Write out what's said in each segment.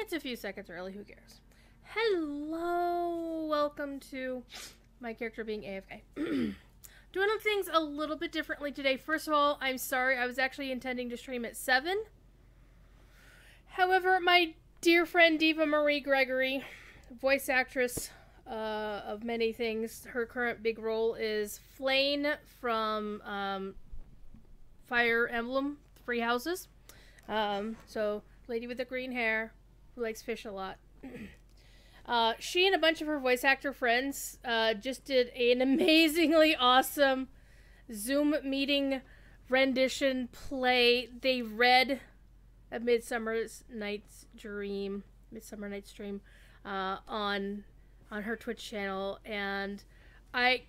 It's a few seconds early, who cares? Hello, welcome to my character being AFK. Doing things a little bit differently today. First of all, I'm sorry, I was actually intending to stream at 7. However, my dear friend Diva Marie Gregory, voice actress of many things, her current big role is Flane from Fire Emblem, Three Houses. So, lady with the green hair, who likes fish a lot. She and a bunch of her voice actor friends just did an amazingly awesome Zoom meeting rendition play. They read A Midsummer Night's Dream on her Twitch channel, and I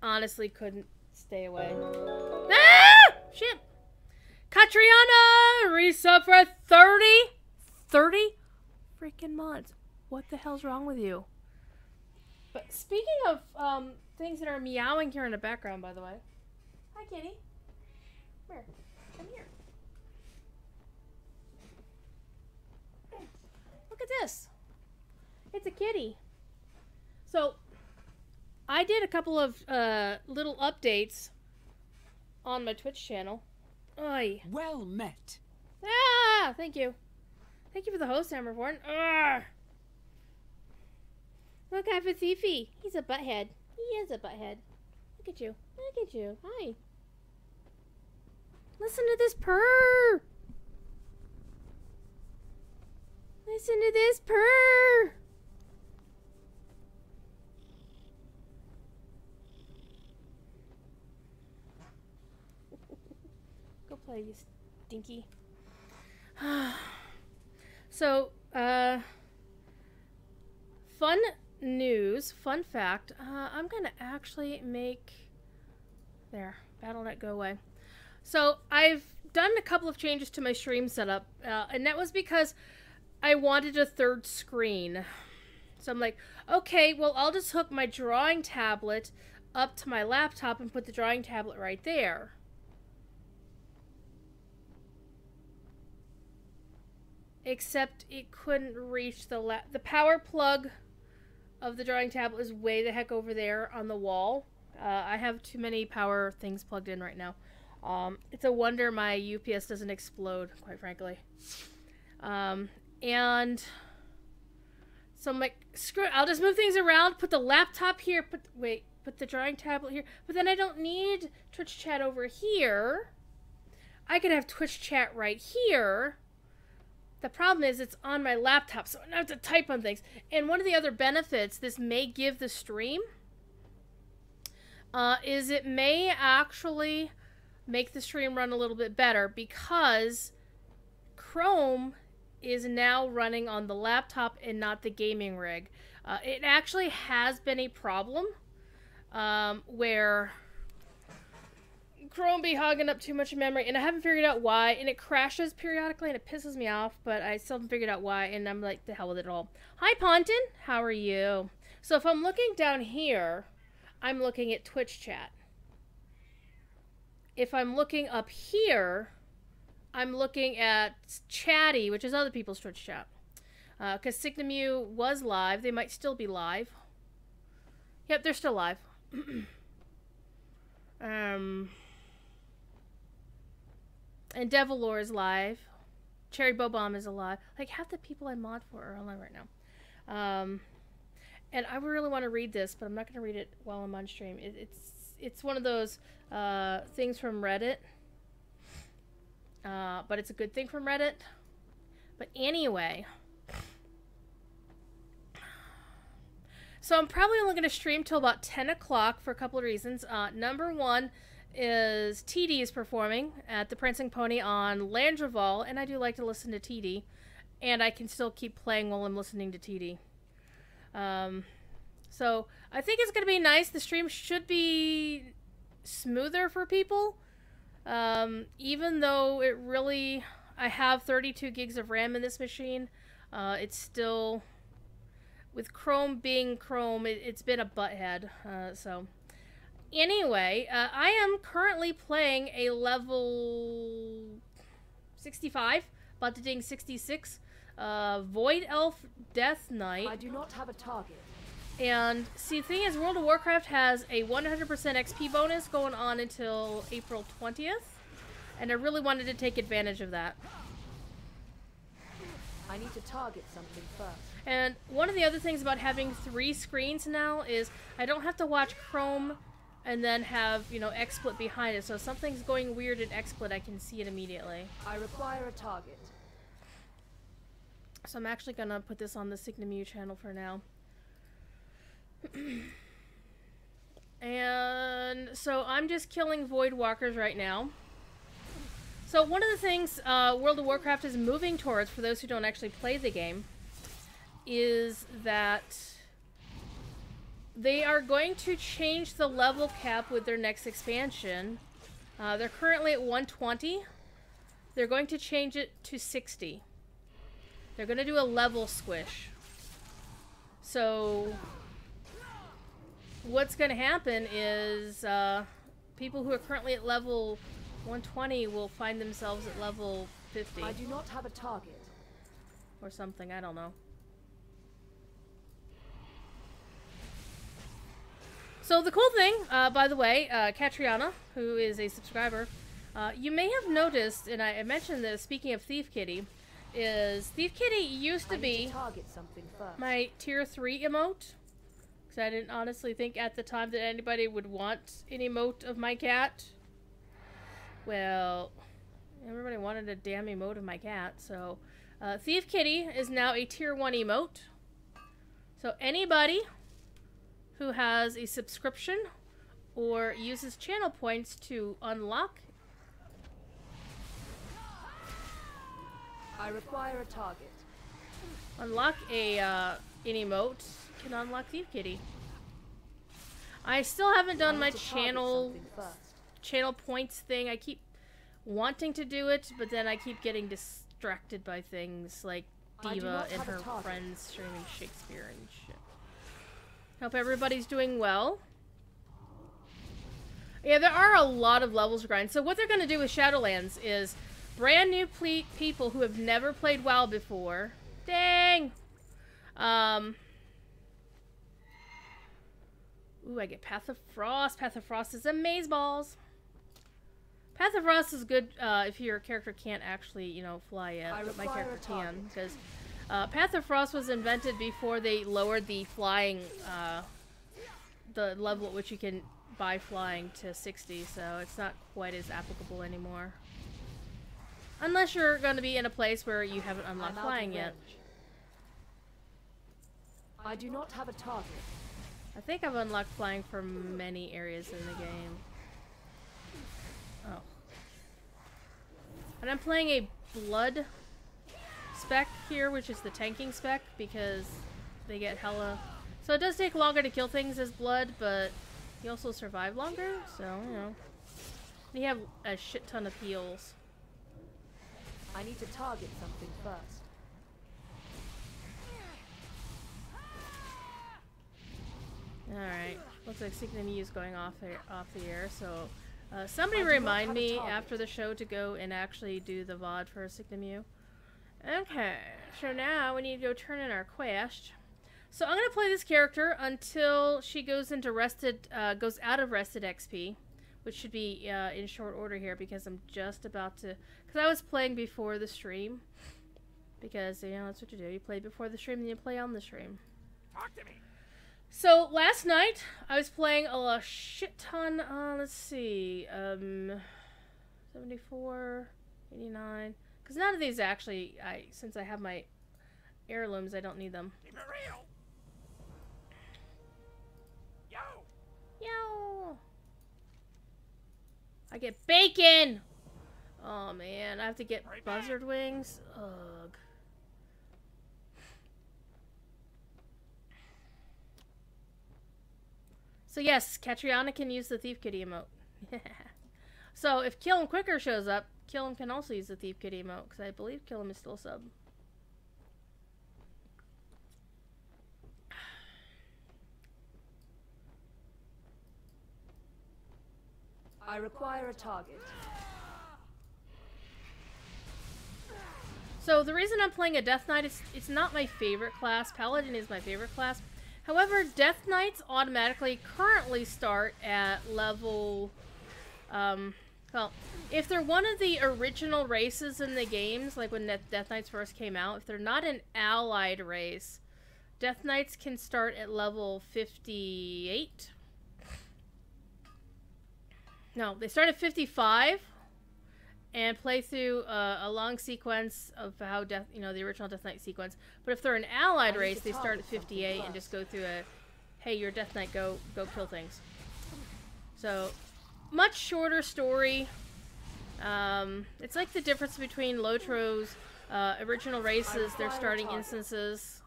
honestly couldn't stay away. Ah! Shit! Katriana! Resub for 30 freaking months. What the hell's wrong with you? But speaking of things that are meowing here in the background, by the way. Hi, kitty. Come here. Come here. Look at this. It's a kitty. So, I did a couple of little updates on my Twitch channel. Oy. Well met. Ah! Thank you. Thank you for the host, Hammerborn. Ugh. Look, I have a Thiefy. He's a butthead. He is a butthead. Look at you. Look at you. Hi. Listen to this purr. Listen to this purr. Go play, you stinky. So, fun news, fun fact, I'm gonna actually make, there, BattleNet go away. So, I've done a couple of changes to my stream setup, and that was because I wanted a third screen. So I'm like, okay, well, I'll just hook my drawing tablet up to my laptop and put the drawing tablet right there. Except it couldn't reach the power plug of the drawing tablet is way the heck over there on the wall. I have too many power things plugged in right now. It's a wonder my UPS doesn't explode, quite frankly. And so I'm like, screw it, I'll just move things around, put the laptop here, put the drawing tablet here, but then I don't need Twitch chat over here. I could have Twitch chat right here. The problem is it's on my laptop, so I don't have to type on things. And one of the other benefits this may give the stream is it may actually make the stream run a little bit better because Chrome is now running on the laptop and not the gaming rig. It actually has been a problem where Chrome be hogging up too much memory, and I haven't figured out why, and it crashes periodically, and it pisses me off, but I still haven't figured out why, and I'm like, the hell with it all. Hi, Ponton! How are you? So if I'm looking down here, I'm looking at Twitch chat. If I'm looking up here, I'm looking at Chatty, which is other people's Twitch chat. Because Signamu was live. They might still be live. Yep, they're still live. And Devilore is live. Cherry Bobomb is alive. Like, half the people I mod for are online right now. And I really want to read this, but I'm not going to read it while I'm on stream. It's one of those things from Reddit. But it's a good thing from Reddit. But anyway. So I'm probably only going to stream till about 10 o'clock for a couple of reasons. Number one is TD is performing at the Prancing Pony on Landreval, and I do like to listen to TD. And I can still keep playing while I'm listening to TD. So I think it's going to be nice. The stream should be smoother for people. Even though it really, I have 32 gigs of RAM in this machine, it's still, with Chrome being Chrome, it's been a butthead, so. Anyway, I am currently playing a level 65, about to ding 66, Void Elf Death Knight. I do not have a target. And see, the thing is, World of Warcraft has a 100% XP bonus going on until April 20th. And I really wanted to take advantage of that. I need to target something first. And one of the other things about having 3 screens now is I don't have to watch Chrome and then have, you know, XSplit behind it. So if something's going weird in XSplit, I can see it immediately. I require a target. So I'm actually going to put this on the Signamu channel for now. And so I'm just killing Void Walkers right now. So one of the things World of Warcraft is moving towards, for those who don't actually play the game, is that they are going to change the level cap with their next expansion. They're currently at 120. They're going to change it to 60. They're going to do a level squish. So what's going to happen is people who are currently at level 120 will find themselves at level 50. I do not have a target. Or something, I don't know. So the cool thing, by the way, Catriona, who is a subscriber, you may have noticed, and I mentioned this, speaking of Thief Kitty, is Thief Kitty used to be my tier 3 emote. Because I didn't honestly think at the time that anybody would want an emote of my cat. Well, everybody wanted a damn emote of my cat, so Thief Kitty is now a tier 1 emote. So anybody who has a subscription or uses channel points to unlock. I require a target. Unlock an emote can unlock Thief Kitty. I still haven't done my channel points thing. I keep wanting to do it, but then I keep getting distracted by things like Diva and her friends streaming Shakespeare and shit. Hope everybody's doing well. Yeah, there are a lot of levels to grind. So what they're going to do with Shadowlands is brand new people who have never played WoW before. Dang! Ooh, I get Path of Frost. Path of Frost is amazeballs. Path of Frost is good if your character can't actually, you know, fly yet. But my character can, because Path of Frost was invented before they lowered the flying, the level at which you can buy flying to 60, so it's not quite as applicable anymore. Unless you're going to be in a place where you haven't unlocked flying yet. I do not have a target. I think I've unlocked flying for many areas in the game. Oh. And I'm playing a blood spec here, which is the tanking spec, because they get hella... So it does take longer to kill things as blood, but you also survive longer, so, you know. And you have a shit ton of heals. I need to target something first. Alright. Looks like Signamu is going off the air, so... somebody remind me after the show to go and actually do the VOD for Signamu. Okay, so now we need to go turn in our quest. So I'm gonna play this character until she goes into goes out of rested XP, which should be in short order here because I'm just about to. Because I was playing before the stream, because you know that's what you do. You play before the stream, then you play on the stream. Talk to me. So last night I was playing a shit ton. Let's see, 74, 89. Because none of these actually, since I have my heirlooms, I don't need them. Keep it real. Yo. Yo. I get bacon. Oh man, I have to get buzzard wings. Ugh. So yes, Catriona can use the Thief Kitty emote. So if Kill 'em Quicker shows up, Kill 'em can also use the Thief Kitty emote, because I believe Kill 'em is still sub. I require a target. So the reason I'm playing a Death Knight is it's not my favorite class. Paladin is my favorite class. However, Death Knights automatically currently start at level... well, if they're one of the original races in the games, like when Death Knights first came out, if they're not an allied race, Death Knights can start at level 58. No, they start at 55 and play through a long sequence of how the original Death Knight sequence. But if they're an allied race, they start at 58 and just go through a, hey, you're Death Knight, go kill things. So, much shorter story. It's like the difference between Lotro's original races, their starting instances,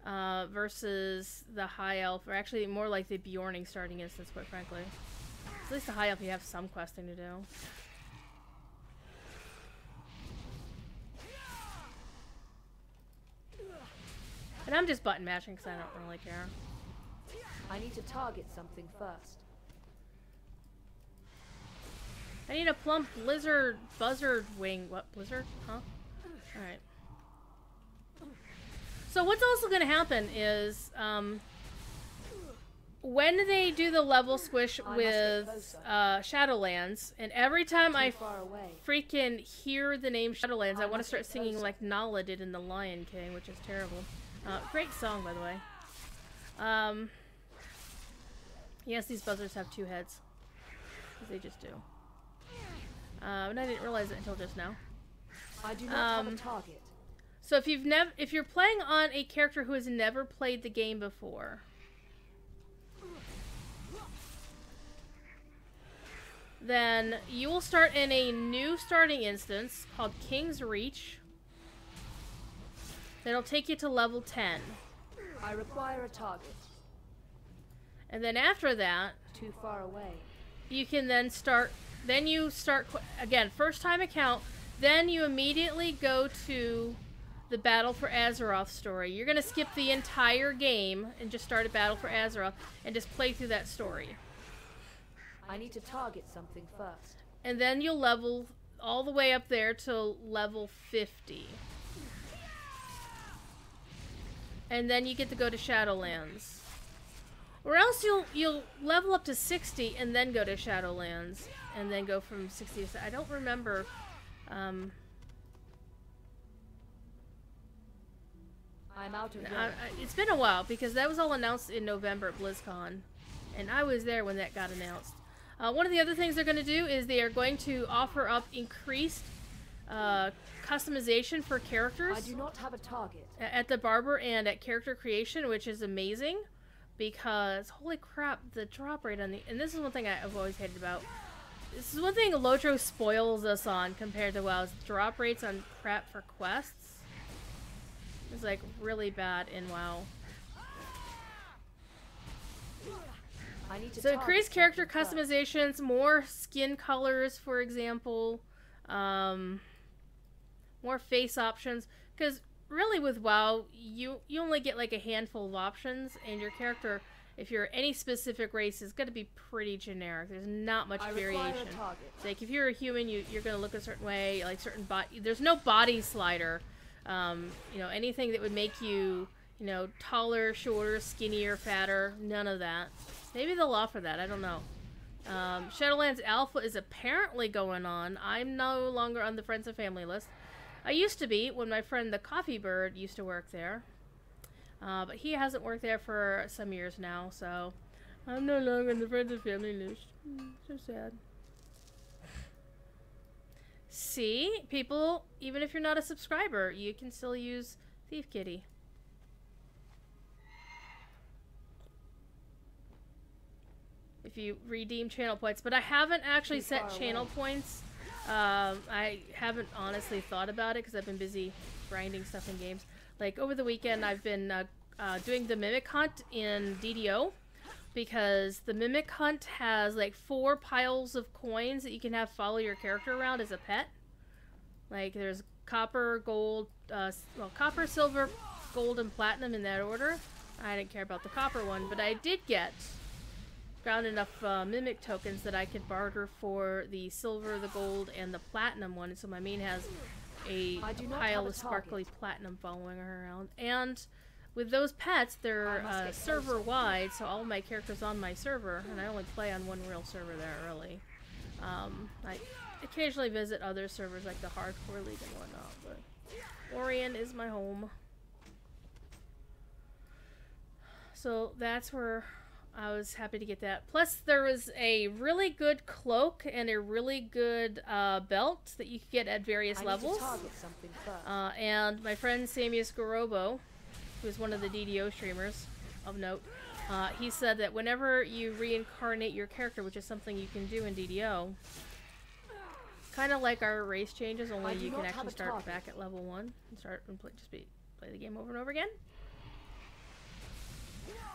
versus the High Elf, or actually more like the Bjorning starting instance, quite frankly. At least the High Elf, you have some questing to do. And I'm just button mashing because I don't really care. I need to target something first. I need a plump blizzard buzzard wing. What, blizzard? Huh? Alright. So what's also going to happen is, when they do the level squish with Shadowlands, and every time I freaking hear the name Shadowlands, I want to start singing like Nala did in The Lion King, which is terrible. Great song, by the way. Yes, these buzzards have two heads. They just do. And I didn't realize it until just now. I do not have a target. So if you're playing on a character who has never played the game before, then you will start in a new starting instance called King's Reach. That'll take you to level 10. I require a target. And then after that, Too far away. you can then start, again, first time account, then you immediately go to the Battle for Azeroth story. You're going to skip the entire game and just start a Battle for Azeroth and just play through that story. I need to target something first. And then you'll level all the way up there to level 50. And then you get to go to Shadowlands. Or else you'll level up to 60 and then go to Shadowlands. And then go from 60 to... I don't remember... I'm out of it's been a while because that was all announced in November at BlizzCon. And I was there when that got announced. One of the other things they're going to do is they are going to offer up increased customization for characters. I do not have a target. At the barber and at character creation, which is amazing. Because, holy crap, the drop rate on the... And this is one thing I've always hated about. This is one thing Lotro spoils us on compared to WoW's drop rates on crap for quests. It's like really bad in WoW. I need to So increased character customizations, more skin colors, for example, more face options. Because really with WoW, you only get like a handful of options, and your character, if you're any specific race, is going to be pretty generic. There's not much variation. Like if you're a human, you're going to look a certain way, like certain body. There's no body slider. You know, anything that would make you, you know, taller, shorter, skinnier, fatter. None of that. Maybe they'll offer that. I don't know. Shadowlands Alpha is apparently going on. I'm no longer on the Friends and Family list. I used to be when my friend the Coffee Bird used to work there. But he hasn't worked there for some years now, so I'm no longer on the Friends and Family list. So sad. See, people, even if you're not a subscriber, you can still use Thief Kitty. If you redeem channel points. But I haven't actually set channel points. I haven't honestly thought about it because I've been busy grinding stuff in games. Like over the weekend I've been doing the Mimic Hunt in DDO. Because the Mimic Hunt has like 4 piles of coins that you can have follow your character around as a pet. Like there's copper, gold, copper, silver, gold, and platinum in that order. I didn't care about the copper one, but I did found enough Mimic tokens that I could barter for the silver, the gold, and the platinum one. So my main has a I do not pile have a of sparkly target. platinum following her around. And with those pets, I they're must get server-wide, so all my characters on my server, and I only play on one real server there, really. I occasionally visit other servers like the Hardcore League and whatnot, but Orion is my home. So that's where I was happy to get that. Plus, there was a really good cloak and a really good belt that you could get at various levels. Target something first. And my friend Samius Gorobo, who is one of the DDO streamers of note, he said that whenever you reincarnate your character, which is something you can do in DDO, kind of like our race changes, only you can actually start back at level 1 and start and play the game over and over again.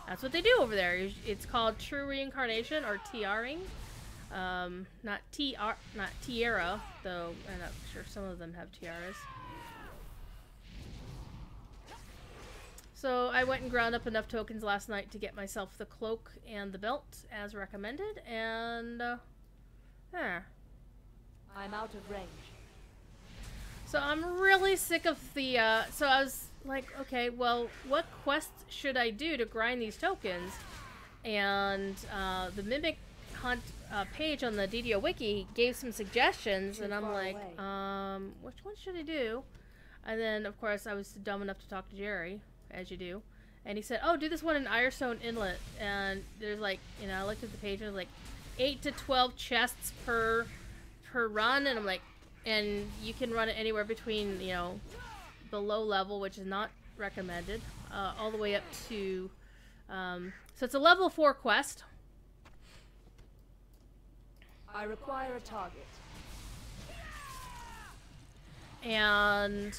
That's what they do over there. It's called True Reincarnation or TRing. Not Tiara, though I'm not sure some of them have tiaras. So I went and ground up enough tokens last night to get myself the cloak and the belt as recommended, and there. I'm out of range. So I'm really sick of the, so I was like, okay, well, what quests should I do to grind these tokens? And the Mimic Hunt page on the DDO Wiki gave some suggestions, and I'm like, which one should I do? And then, of course, I was dumb enough to talk to Jerry, as you do. And he said, oh, do this one in Irestone Inlet. And there's like, you know, I looked at the page and it was like 8 to 12 chests per run, and I'm like, and you can run it anywhere between, you know, below level, which is not recommended, all the way up to, so it's a level 4 quest. I require a target. And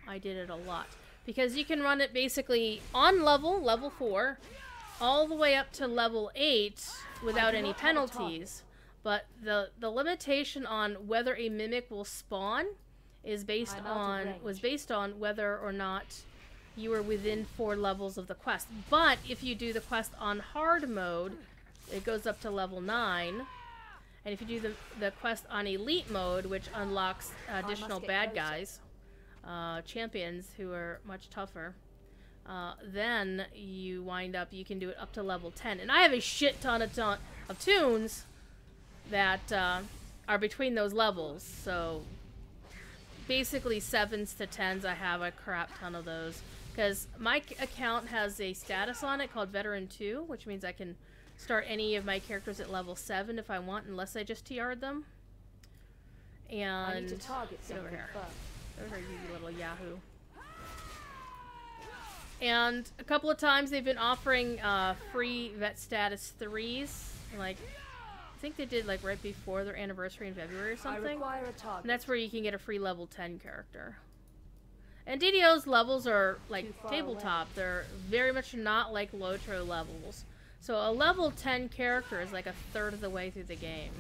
I did it a lot. Because you can run it basically on level 4, all the way up to level 8 without any penalties. But the limitation on whether a mimic will spawn is based on whether or not you are within 4 levels of the quest. But if you do the quest on hard mode, it goes up to level 9. And if you do the quest on elite mode, which unlocks additional bad guys, champions who are much tougher, then you can do it up to level 10. And I have a shit ton of tunes that are between those levels, so basically 7s to 10s. I have a crap ton of those because my account has a status on it called Veteran 2, which means I can start any of my characters at level 7 if I want, unless I just TR'd them. And I need to target over here. First. Over here, you little yahoo. And a couple of times they've been offering free vet status 3s, like I think they did like right before their anniversary in February or something. I require a target. And that's where you can get a free level 10 character. And DDO's levels are like tabletop. Away. They're very much not like Lotro levels. So a level 10 character is like a third of the way through the game.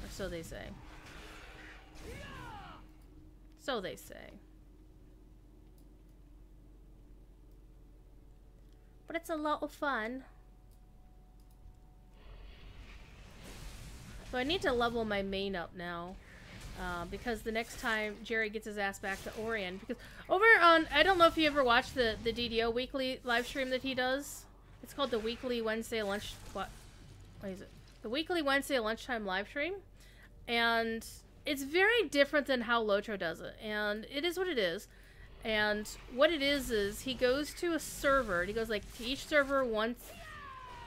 Or so they say. So they say. But it's a lot of fun. So I need to level my main up now. Because the next time Jerry gets his ass back to Orion. Because over on, I don't know if you ever watched the DDO weekly live stream that he does. It's called the Weekly Wednesday Lunch... What is it? The Weekly Wednesday Lunchtime live stream. And it's very different than how Lotro does it. And it is what it is. And what it is he goes to a server. And he goes like to each server once...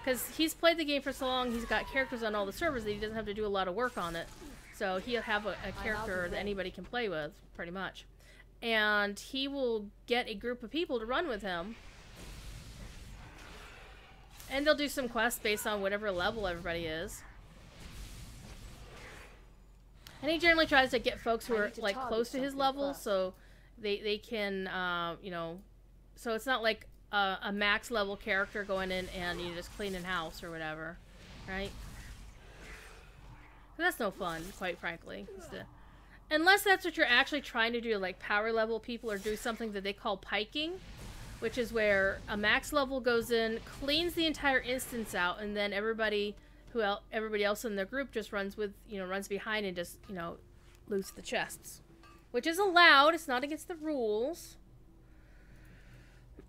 Because he's played the game for so long, he's got characters on all the servers that he doesn't have to do a lot of work on it. So he'll have a character that anybody can play with, pretty much. And he will get a group of people to run with him. And they'll do some quests based on whatever level everybody is. And he generally tries to get folks who are like close to his level, so they can, you know, so it's not like a max level character going in and you just cleaning house or whatever, right? That's no fun, quite frankly. Unless that's what you're actually trying to do, like power level people, or do something that they call piking, which is where a max level goes in, cleans the entire instance out, and then everybody else in the group just runs with, runs behind and just, loot the chests. Which is allowed. It's not against the rules.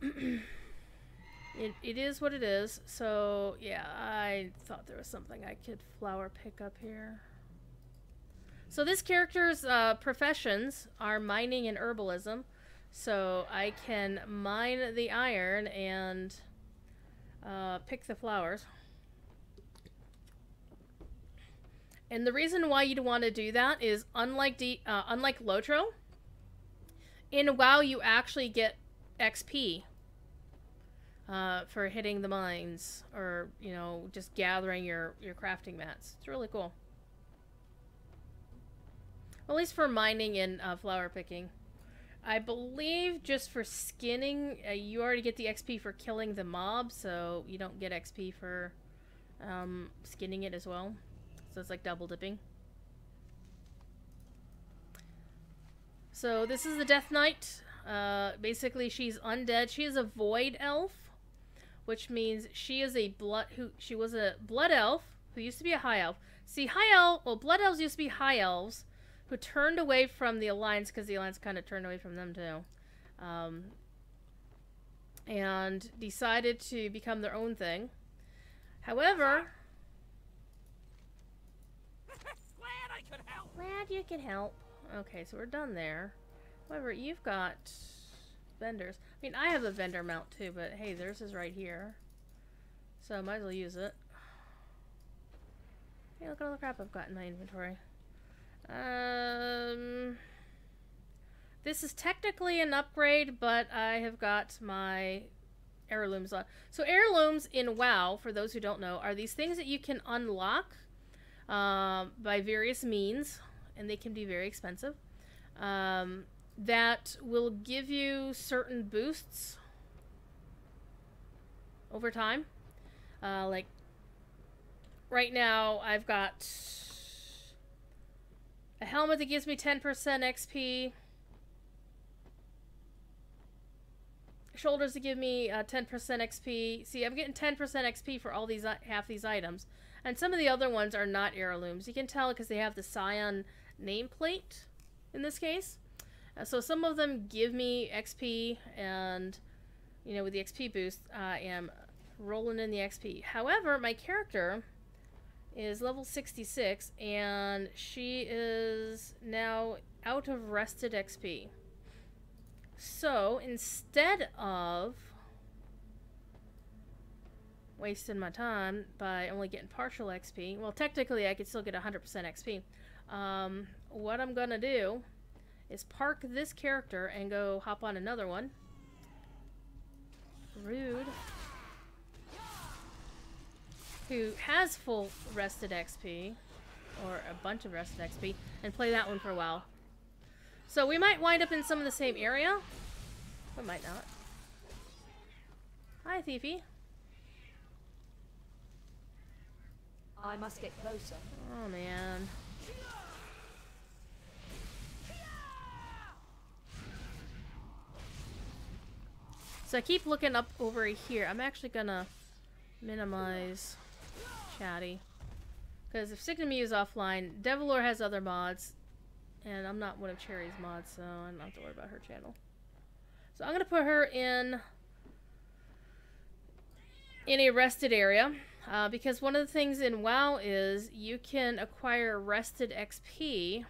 It is what it is. So, yeah, I thought there was something I could flower pick up here. So this character's professions are mining and herbalism. So I can mine the iron and pick the flowers. And the reason why you'd want to do that is unlike Lotro, in WoW you actually get XP for hitting the mines or, you know, just gathering your crafting mats. It's really cool. At least for mining and flower picking. I believe just for skinning, you already get the XP for killing the mob, so you don't get XP for skinning it as well. So it's like double dipping. So this is the Death Knight. Basically, she's undead. She is a void elf, which means she is a she was a blood elf who used to be a high elf. See, blood elves used to be high elves who turned away from the Alliance because the Alliance kind of turned away from them too, and decided to become their own thing. However, glad you could help. Okay, so we're done there. However, you've got vendors. I mean, I have a vendor mount too, but hey, theirs is right here, so I might as well use it. Hey, look at all the crap I've got in my inventory. This is technically an upgrade, but I have got my heirlooms on. So heirlooms in WoW, for those who don't know, are these things that you can unlock by various means, and they can be very expensive, that will give you certain boosts over time. Like right now I've got a helmet that gives me 10% XP. Shoulders that give me 10% XP. See, I'm getting 10% XP for all these half these items. And some of the other ones are not heirlooms. You can tell because they have the Scion nameplate in this case. So some of them give me XP, and, you know, with the XP boost, I am rolling in the XP. However, my character is level 66, and she is now out of rested XP. So instead of wasting my time by only getting partial XP, well, technically I could still get 100% XP. What I'm gonna do is park this character and go hop on another one. Rude. Who has full rested XP, or a bunch of rested XP, and play that one for a while. So we might wind up in some of the same area. We might not. Hi, Thiefy. I must get closer. Oh, man. So I keep looking up over here. I'm actually gonna minimize Chatty, because if Signamy is offline, Devilor has other mods, and I'm not one of Cherry's mods, so I don't have to worry about her channel. So I'm gonna put her in a rested area, because one of the things in WoW is you can acquire rested XP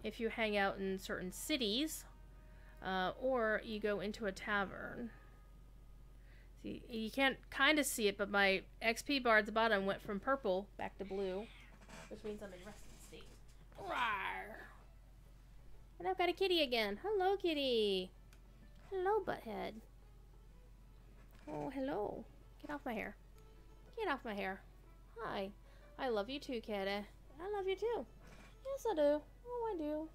if you hang out in certain cities, or you go into a tavern. See, you can't kind of see it, but my XP bar at the bottom went from purple back to blue, which means I'm in rested state. Rawr. And I've got a kitty again. Hello, kitty. Hello, butthead. Oh, hello. Get off my hair. Get off my hair. Hi. I love you too, kitty. I love you too. Yes, I do. Oh, I do.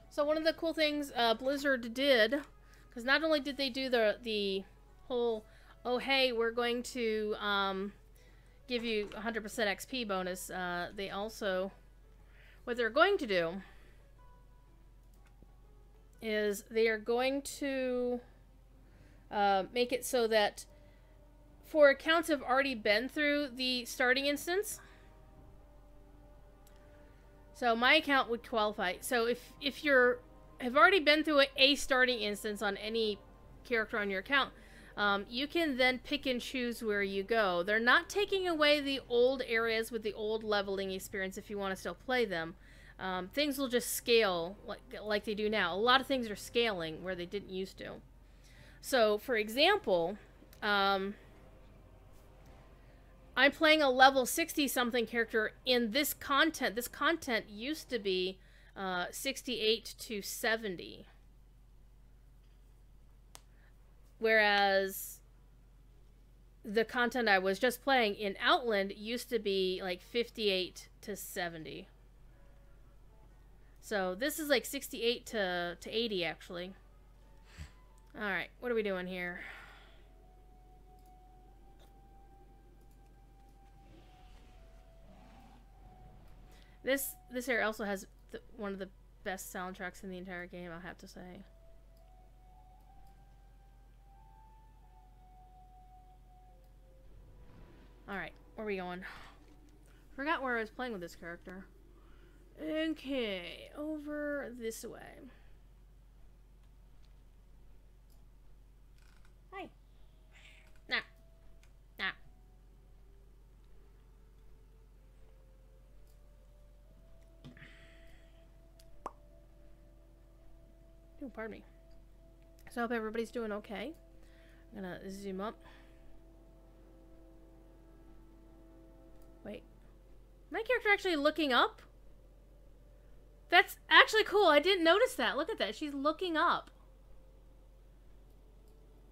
So one of the cool things Blizzard did, because not only did they do the whole, oh hey, we're going to give you 100% XP bonus, they also, what they're going to do is they are going to make it so that for accounts that have already been through the starting instance. So my account would qualify. So if you're have already been through a starting instance on any character on your account, you can then pick and choose where you go. They're not taking away the old areas with the old leveling experience if you want to still play them. Things will just scale like they do now. A lot of things are scaling where they didn't used to. So, for example, I'm playing a level 60-something character in this content. This content used to be 68 to 70. Whereas the content I was just playing in Outland used to be like 58 to 70. So this is like 68 to 80 actually. Alright, what are we doing here? This area also has one of the best soundtracks in the entire game, I'll have to say. Alright, where are we going? Forgot where I was playing with this character. Okay, over this way. Hi. Nah. Nah. Oh, pardon me. So I hope everybody's doing okay. I'm gonna zoom up. Wait. My character actually looking up? That's actually cool. I didn't notice that. Look at that. She's looking up.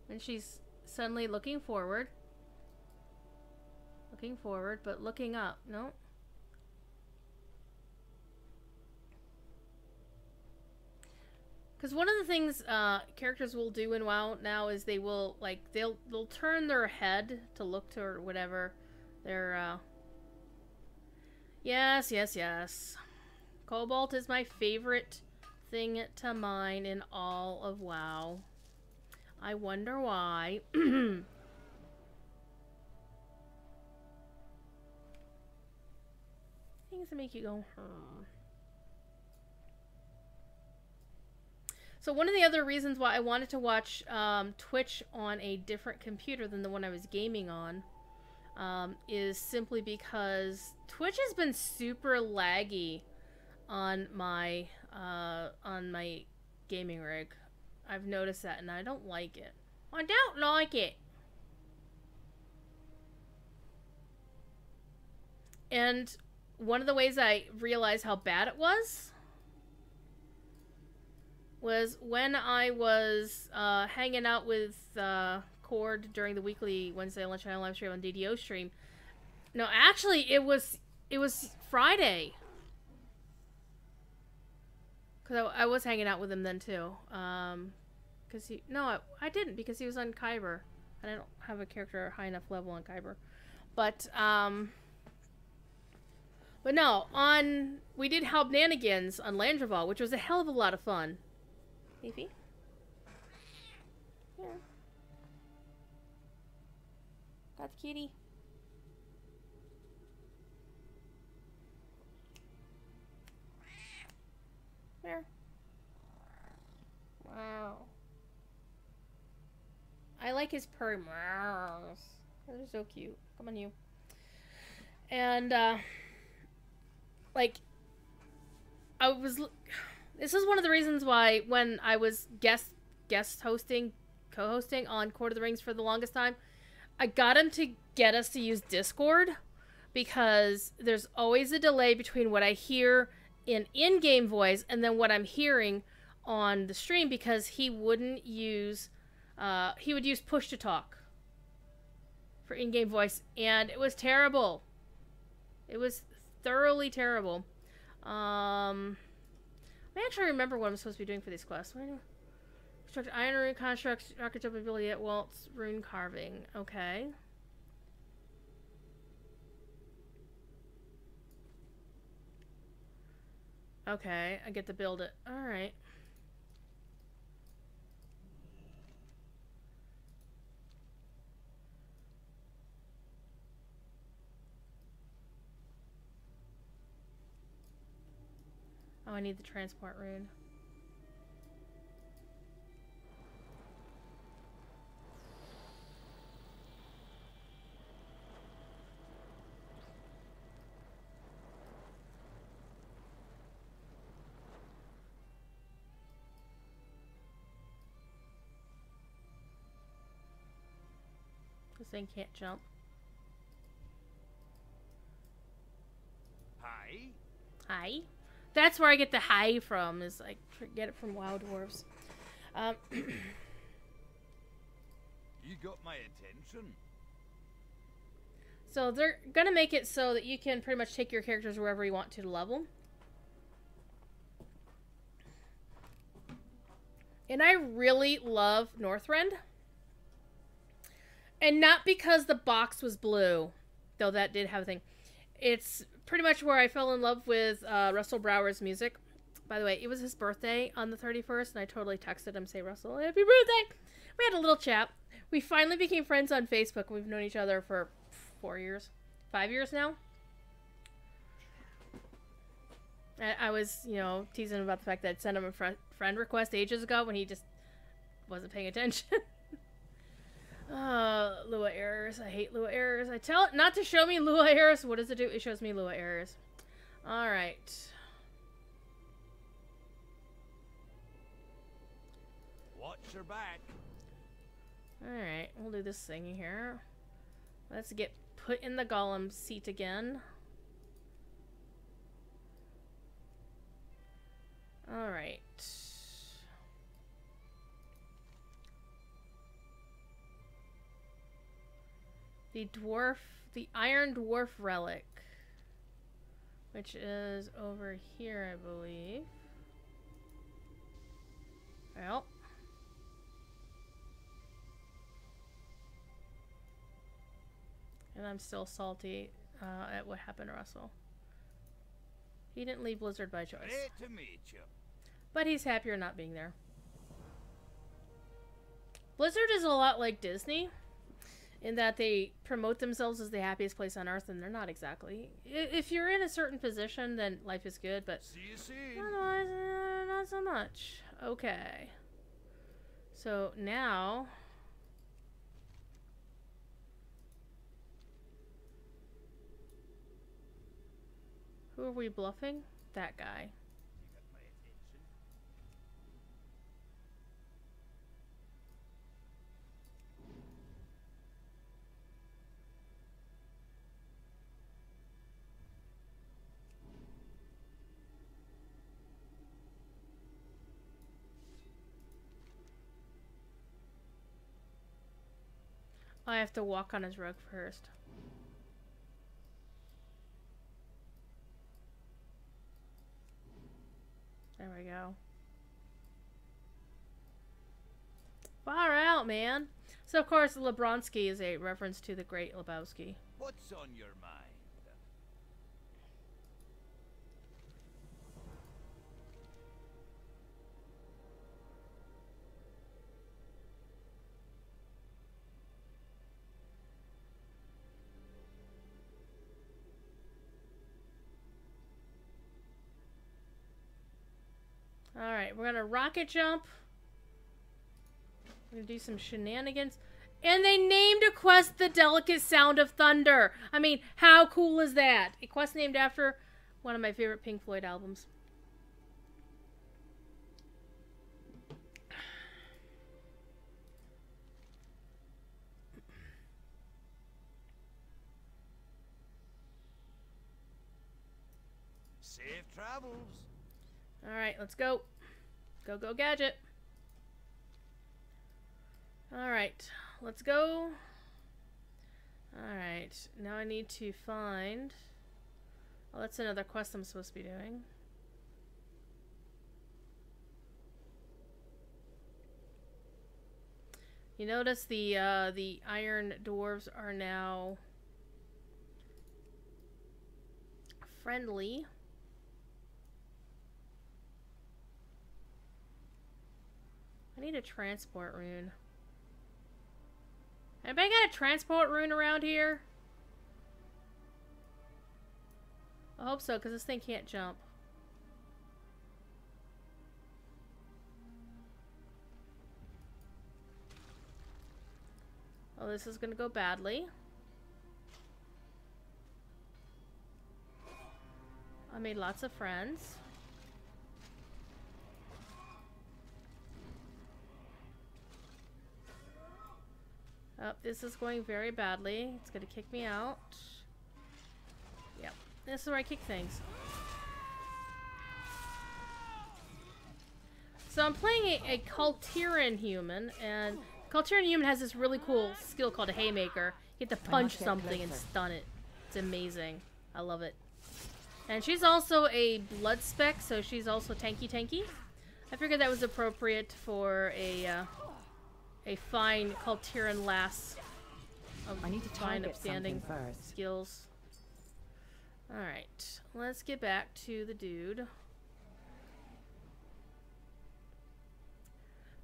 And she's suddenly looking forward. Looking forward, but looking up. No. Because one of the things characters will do in WoW now is they will, like, they'll turn their head to look to or whatever. They're, Yes, yes, yes. Cobalt is my favorite thing to mine in all of WoW. I wonder why. Things that make you go, So one of the other reasons why I wanted to watch Twitch on a different computer than the one I was gaming on is simply because Twitch has been super laggy on my gaming rig. I've noticed that and I don't like it. I don't like it. And one of the ways I realized how bad it was when I was hanging out with Cord during the weekly Wednesday lunchtime live stream on DDO stream. No, actually, it was Friday. Because I was hanging out with him then, too. Because I didn't, because he was on Kyber. And I don't have a character high enough level on Kyber. But no, we did Halbnanigans on Landreval, which was a hell of a lot of fun. Leafy? Yeah. Got the kitty. There. Wow. I like his purr. They're so cute. Come on, you. And, like, this is one of the reasons why when I was co-hosting on Court of the Rings for the longest time, I got him to get us to use Discord, because there's always a delay between what I hear in-game voice and then what I'm hearing on the stream, because he wouldn't use, he would use push to talk for in-game voice, and it was terrible. It was thoroughly terrible. I actually remember what I'm supposed to be doing for these quests. Construct iron rune constructs, rocket jump ability at Walt's rune carving. Okay. Okay, I get to build it. Alright. Oh, I need the transport rune. This thing can't jump. Hi. Hi. That's where I get the hi from, is I get it from WoW Dwarves. You got my attention. So they're gonna make it so that you can pretty much take your characters wherever you want to level. And I really love Northrend. And not because the box was blue, though that did have a thing. It's pretty much where I fell in love with Russell Brower's music. By the way, it was his birthday on the 31st, and I totally texted him, say, Russell, happy birthday! We had a little chat. We finally became friends on Facebook, and we've known each other for 4 years. 5 years now? I was, you know, teasing him about the fact that I'd sent him a friend request ages ago when he just wasn't paying attention. Lua errors. I hate Lua errors. I tell it not to show me Lua errors. What does it do? It shows me Lua errors. Alright. Watch your back. Alright, we'll do this thing here. Let's get put in the golem seat again. Alright. The dwarf, the Iron Dwarf Relic, which is over here, I believe. Well. And I'm still salty at what happened to Russell. He didn't leave Blizzard by choice. Great to meet you. But he's happier not being there. Blizzard is a lot like Disney, in that they promote themselves as the happiest place on earth, and they're not exactly. If you're in a certain position, then life is good, but See you soon. otherwise, not so much. Okay. So now... who are we bluffing? That guy. You got my attention. I have to walk on his rug first. There we go. Far out, man. So, of course, Lebronsky is a reference to the Great Lebowski. What's on your mind? Alright, we're gonna rocket jump. We're gonna do some shenanigans. And they named a quest The Delicate Sound of Thunder. I mean, how cool is that? A quest named after one of my favorite Pink Floyd albums. Safe travels. Alright, let's go. Go, go, gadget. Alright, let's go. Alright, now I need to find... oh, that's another quest I'm supposed to be doing. You notice the Iron Dwarves are now friendly. I need a transport rune. Anybody got a transport rune around here? I hope so, because this thing can't jump. Oh, this is gonna go badly. I made lots of friends. Oh, this is going very badly. It's gonna kick me out. Yep, this is where I kick things. So I'm playing a Cultiran human, and Cultiran human has this really cool skill called a Haymaker. You get to punch something and stun it. It's amazing. I love it. And she's also a blood spec, so she's also tanky. I figured that was appropriate for a fine Cultiran lass of fine upstanding skills. Alright, let's get back to the dude.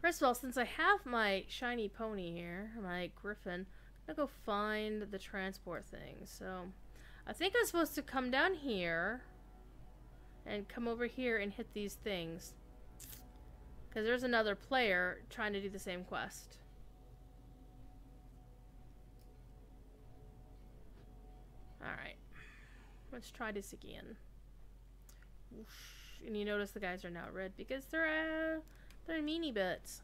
First of all, since I have my shiny pony here, my griffin, I'm gonna go find the transport thing. So, I think I'm supposed to come down here and come over here and hit these things. Because there's another player trying to do the same quest. Alright. Let's try this again. Whoosh. And you notice the guys are now red because they're meanie bits.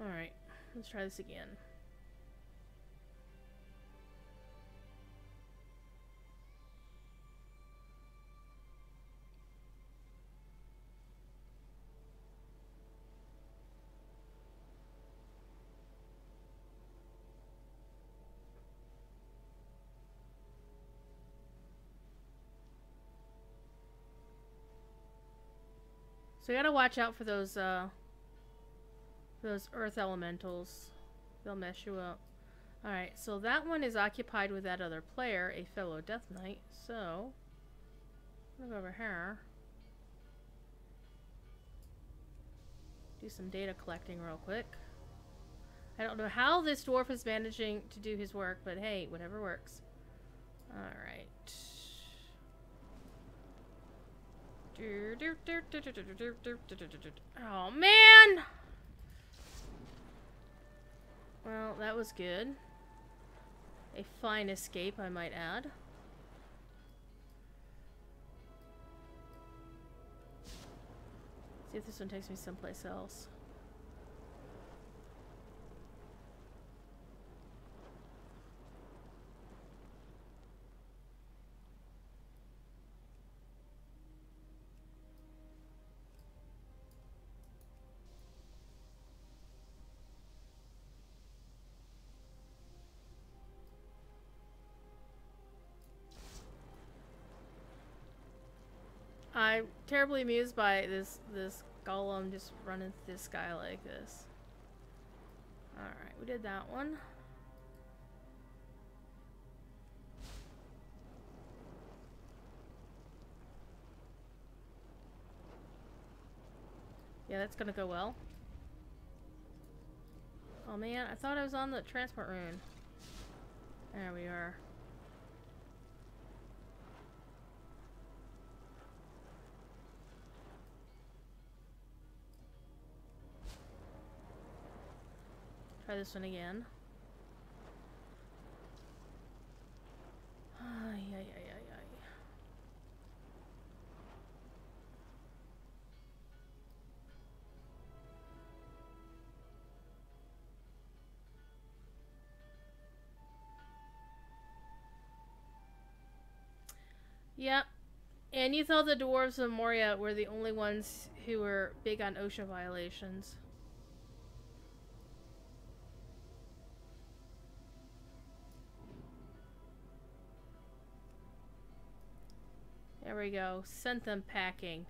Alright, let's try this again. So you gotta watch out for those earth elementals. They'll mess you up. Alright, so that one is occupied with that other player, a fellow Death Knight. So, I'm gonna go over here. Do some data collecting real quick. I don't know how this dwarf is managing to do his work, but hey, whatever works. Alright. Oh, man! Well, that was good. A fine escape, I might add. See if this one takes me someplace else. I'm terribly amused by this golem just running through the sky like this. Alright, we did that one. Yeah, that's gonna go well. Oh man, I thought I was on the transport rune. There we are. Try this one again. Ay, ay, ay, ay, ay. Yep. And you thought the dwarves of Moria were the only ones who were big on OSHA violations. There we go. Sent them packing.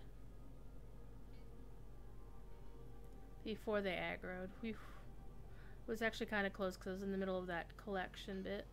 Before they aggroed. It was actually kind of close because I was in the middle of that collection bit.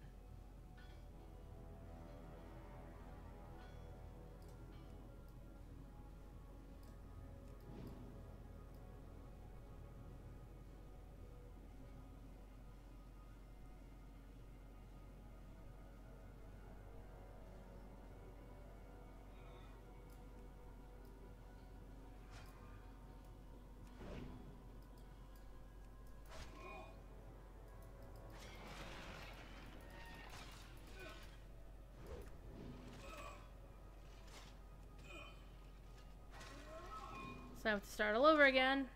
I have to start all over again.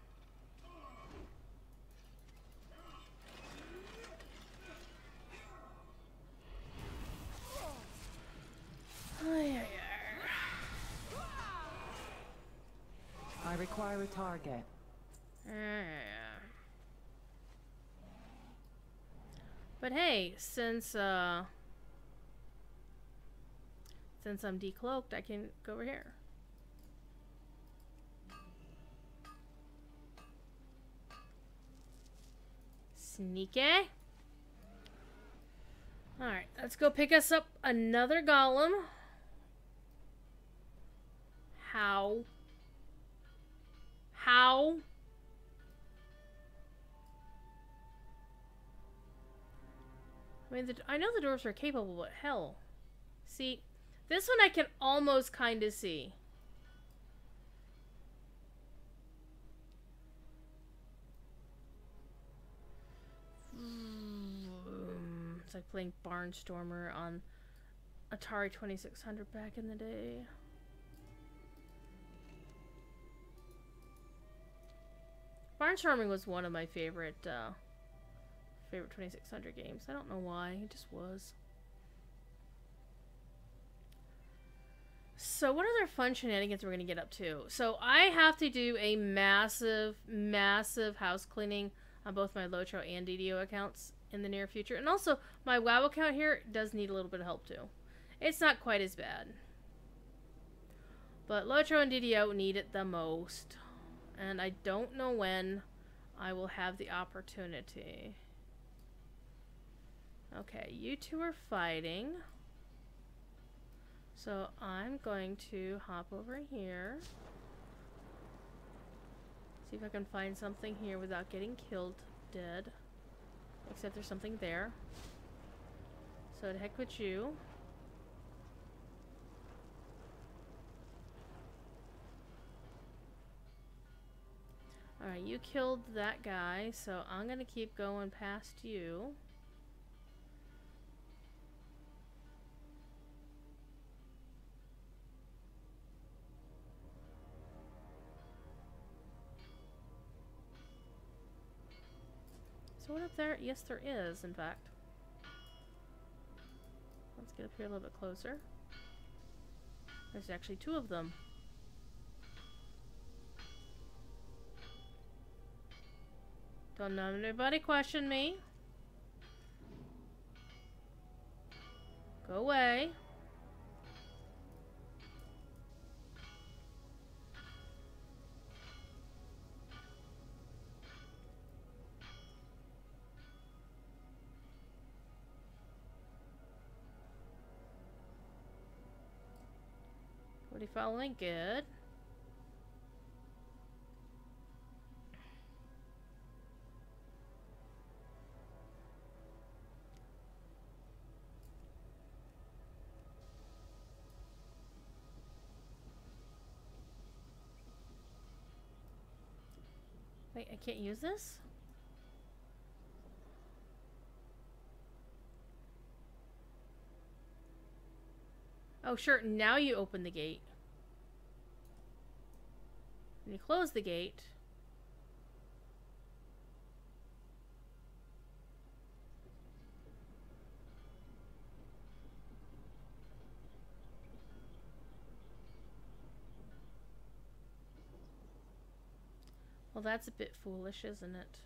I require a target. But hey, since I'm decloaked, I can go over here. Sneaky. Alright, let's go pick us up another golem. How? How? I mean, I know the dwarves are capable, but hell. See, this one I can almost kind of see. It's like playing Barnstormer on Atari 2600 back in the day. Barnstorming was one of my favorite 2600 games. I don't know why, it just was. So what other fun shenanigans we're gonna get up to? So I have to do a massive house cleaning on both my Lotro and DDO accounts in the near future. And also, my WoW account here does need a little bit of help too. It's not quite as bad. But Lotro and DDO need it the most. And I don't know when I will have the opportunity. Okay, you two are fighting. So I'm going to hop over here. See if I can find something here without getting killed dead. Except there's something there. So to heck with you. Alright, you killed that guy, so I'm gonna keep going past you. So what up there? Yes, there is, in fact. Let's get up here a little bit closer. There's actually two of them. Don't let anybody question me. Go away. What are you following? Good. Wait, I can't use this? Oh, sure. Now you open the gate. And you close the gate. Well, that's a bit foolish, isn't it?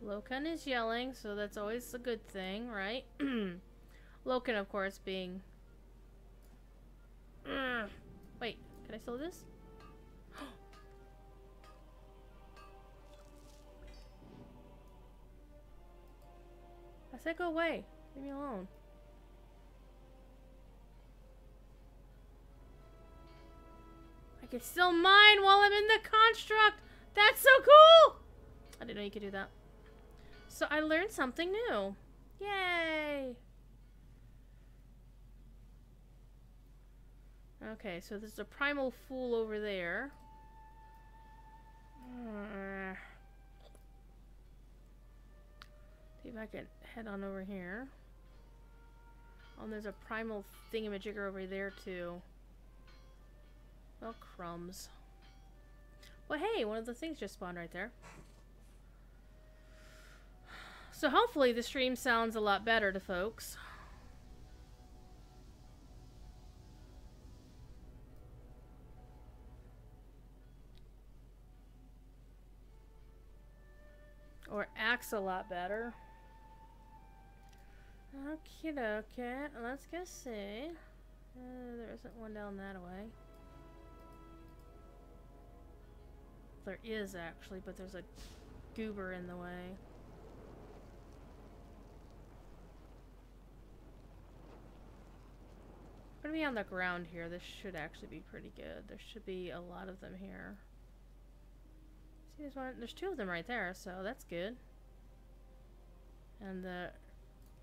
Loken is yelling, so that's always a good thing, right? Loken, of course, being... Wait, can I still do this? I said go away. Leave me alone. I can still mine while I'm in the construct! That's so cool! I didn't know you could do that. So I learned something new. Yay! Okay, so there's a primal fool over there. See if I can head on over here. Oh, and there's a primal thingamajigger over there too. Well, crumbs. Well, hey, one of the things just spawned right there. So hopefully the stream sounds a lot better to folks. Or acts a lot better. Okie dokie. Let's go see. There isn't one down that way. There is actually, but there's a goober in the way. I'm gonna be on the ground here. This should actually be pretty good. There should be a lot of them here. See, there's two of them right there, so that's good. And the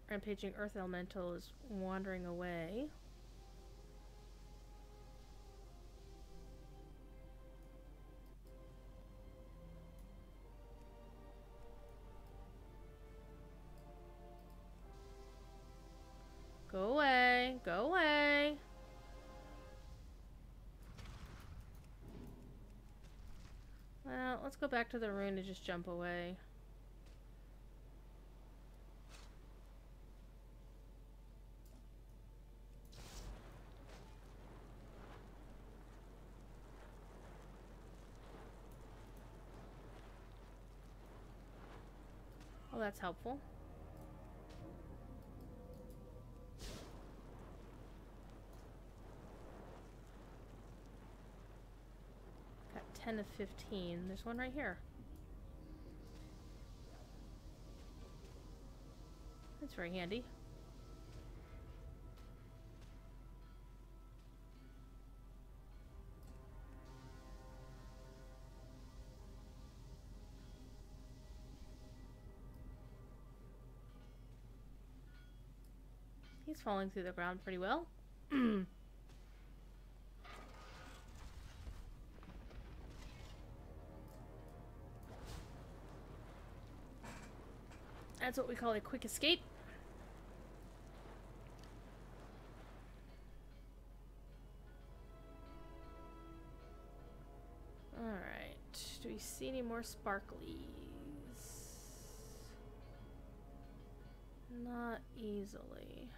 rampaging earth elemental is wandering away. Go away. Go away. Well, let's go back to the rune and just jump away. Oh, that's helpful. Got 10 of 15. There's one right here. That's very handy. He's falling through the ground pretty well. That's what we call a quick escape. Alright. Do we see any more sparklies? Not easily.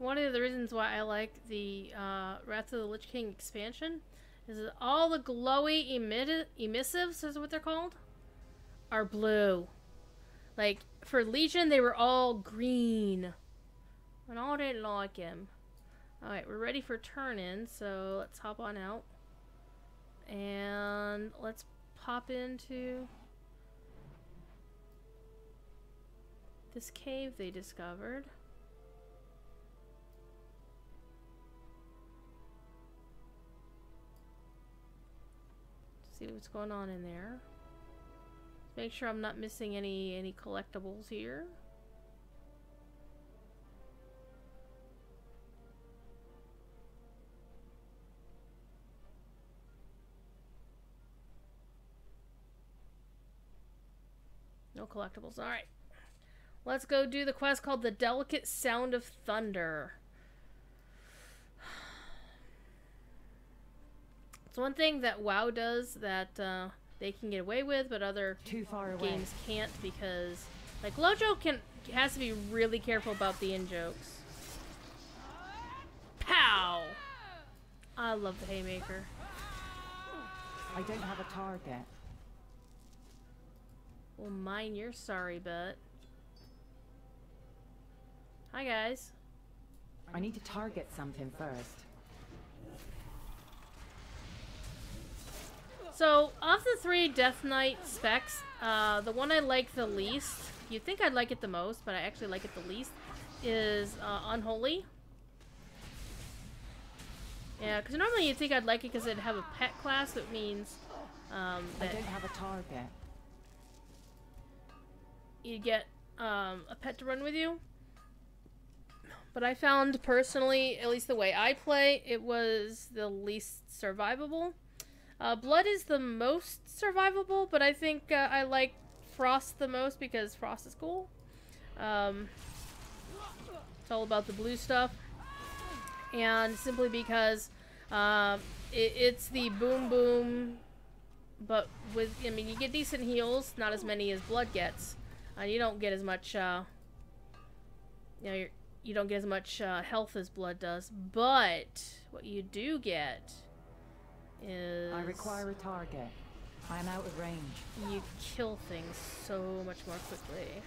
One of the reasons why I like the Wrath of the Lich King expansion is that all the glowy emissives, is what they're called, are blue. Like, for Legion, they were all green. And I didn't like him. Alright, we're ready for turn-in, so let's hop on out. And let's pop into this cave they discovered. what's going on in there. Make sure I'm not missing any collectibles here. No collectibles. Alright. Let's go do the quest called The Delicate Sound of Thunder. It's one thing that WoW does that they can get away with, but other games can't, because like Lojo has to be really careful about the in-jokes. Pow! I love the haymaker. I don't have a target. Well, mine your sorry butt. Hi, guys. I need to target something first. So, of the 3 Death Knight specs, the one I like the least, you'd think I'd like it the most, but I actually like it the least, is Unholy. Yeah, because normally you'd think I'd like it because it'd have a pet class, so it means I don't have a target. You'd get a pet to run with you. But I found personally, at least the way I play, it was the least survivable. Blood is the most survivable, but I think I like Frost the most because Frost is cool. It's all about the blue stuff. And simply because it's the boom boom, but with, I mean, you get decent heals, not as many as Blood gets. You don't get as much, you know, you don't get as much health as Blood does, but what you do get is... I require a target. I am out of range. You kill things so much more quickly.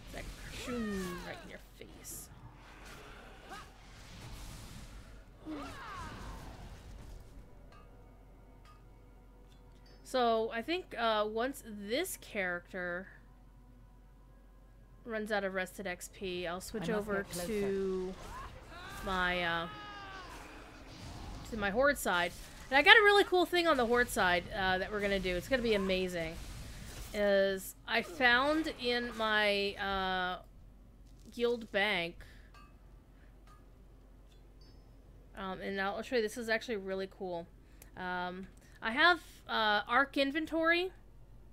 It's like, shoom, right in your face. So, I think once this character runs out of rested XP, I'll switch over to my Horde side. And I got a really cool thing on the Horde side that we're gonna do. It's gonna be amazing. Is I found in my guild bank, and I'll show you. This is actually really cool. I have Arc Inventory,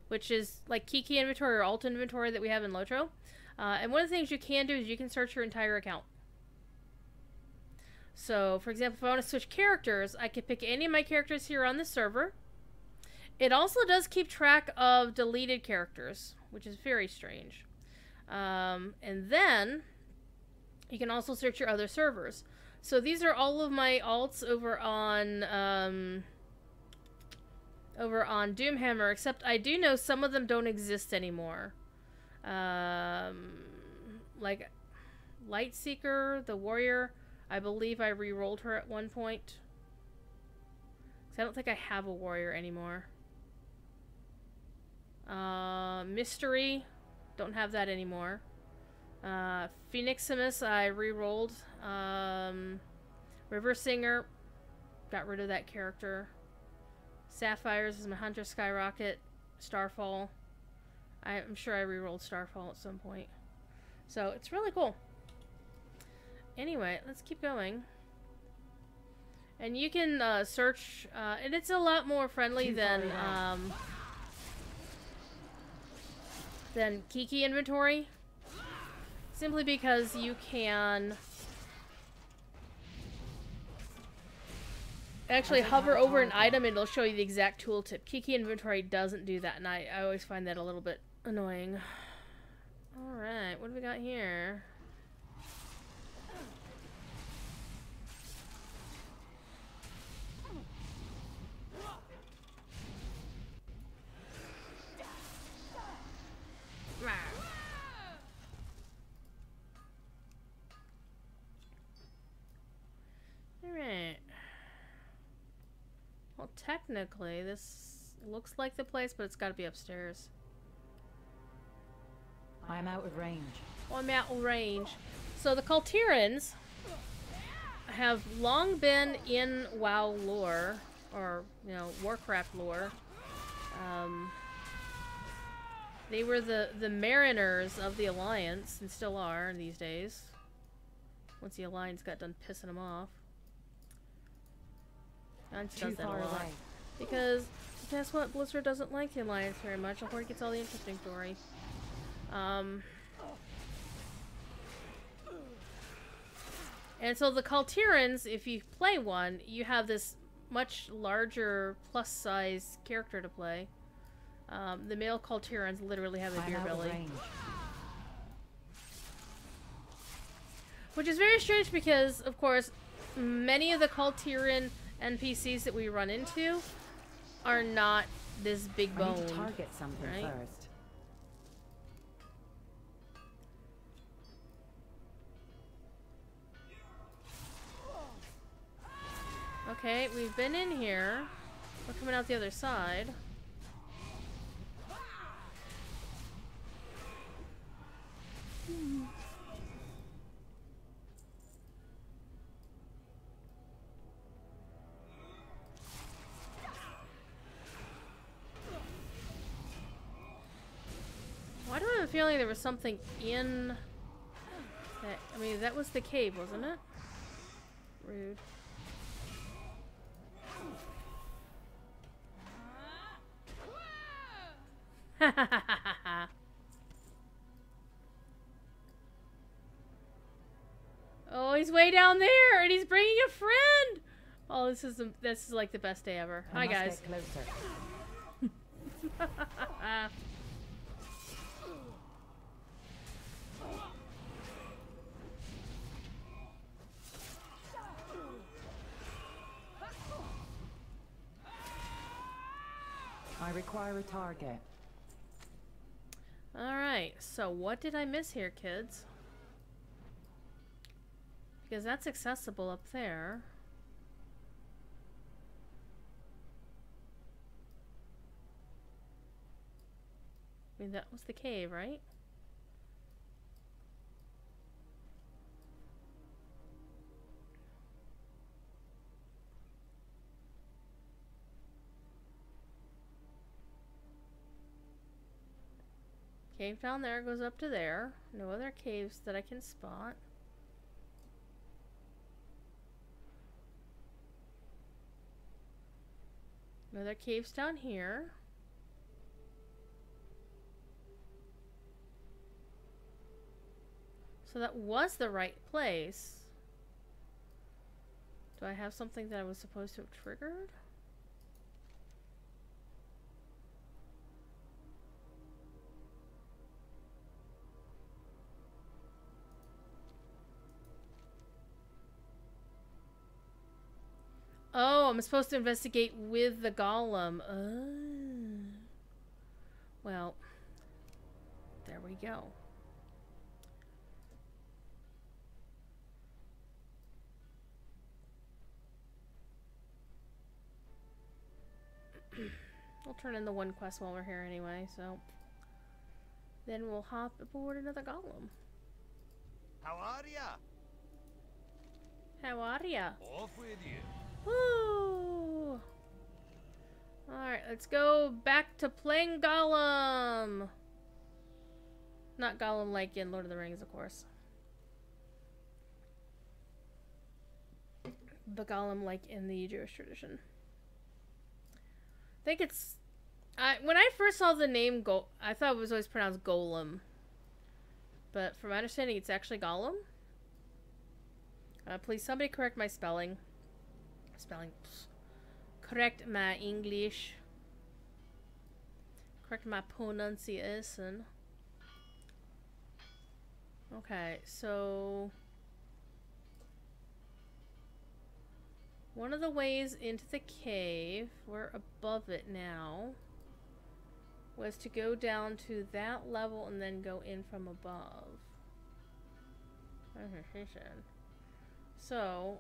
which is like Kiki Inventory or Alt Inventory that we have in Lotro. And one of the things you can do is you can search your entire account. So, for example, if I want to switch characters, I can pick any of my characters here on the server. It also does keep track of deleted characters, which is very strange. And then you can also search your other servers. So these are all of my alts over on Doomhammer, except I do know some of them don't exist anymore. Like Lightseeker, the warrior, I believe I re-rolled her at one point. 'Cause I don't think I have a warrior anymore. Mystery, don't have that anymore. Phoeniximus, I re-rolled. River Singer, got rid of that character. Sapphires is my Hunter Skyrocket. Starfall, I'm sure I re-rolled Starfall at some point. So, it's really cool. Anyway, let's keep going. And you can search, and it's a lot more friendly than Kiki Inventory. Simply because you can actually hover over an item and it'll show you the exact tooltip. Kiki Inventory doesn't do that, and I always find that a little bit annoying. Alright, what do we got here? Alright. Well, technically, this looks like the place, but it's gotta be upstairs. I am out of range. Well, I'm out of range. So the Kaltirans have long been in WoW lore or, you know, Warcraft lore. They were the mariners of the Alliance, and still are these days. Once the Alliance got done pissing them off. Alliance does that a lot. Because, guess what? Blizzard doesn't like the Alliance very much. The Horde gets all the interesting story. And so the Kaltirans, if you play one, you have this much larger plus-size character to play. The male Kaltirans literally have a beer belly. Which is very strange because, of course, many of the Kaltiran NPCs that we run into are not this big bone. I need to target something first. Okay, we've been in here. We're coming out the other side. Why do I have a feeling there was something in that? I mean, that was the cave, wasn't it? Rude. Oh, he's way down there, and he's bringing a friend. Oh, this is like the best day ever. Hi, guys. I require a target. Alright, so what did I miss here, kids? Because that's accessible up there. I mean, that was the cave, right? Cave down there goes up to there. No other caves that I can spot. No other caves down here. So that was the right place. Do I have something that I was supposed to have triggered? Oh, I'm supposed to investigate with the golem. Oh. Well, there we go. We'll turn in the one quest while we're here anyway, so then we'll hop aboard another golem. How are ya? How are ya? Off with you. Woo! Alright, let's go back to playing Gollum! Not Gollum like in Lord of the Rings, of course. But Gollum like in the Jewish tradition. I think it's... when I first saw the name I thought it was always pronounced Golem. But from my understanding, it's actually Gollum. Please, somebody correct my spelling. Correct my English. Correct my pronunciation. Okay, so one of the ways into the cave, we're above it now, was to go down to that level and then go in from above. So,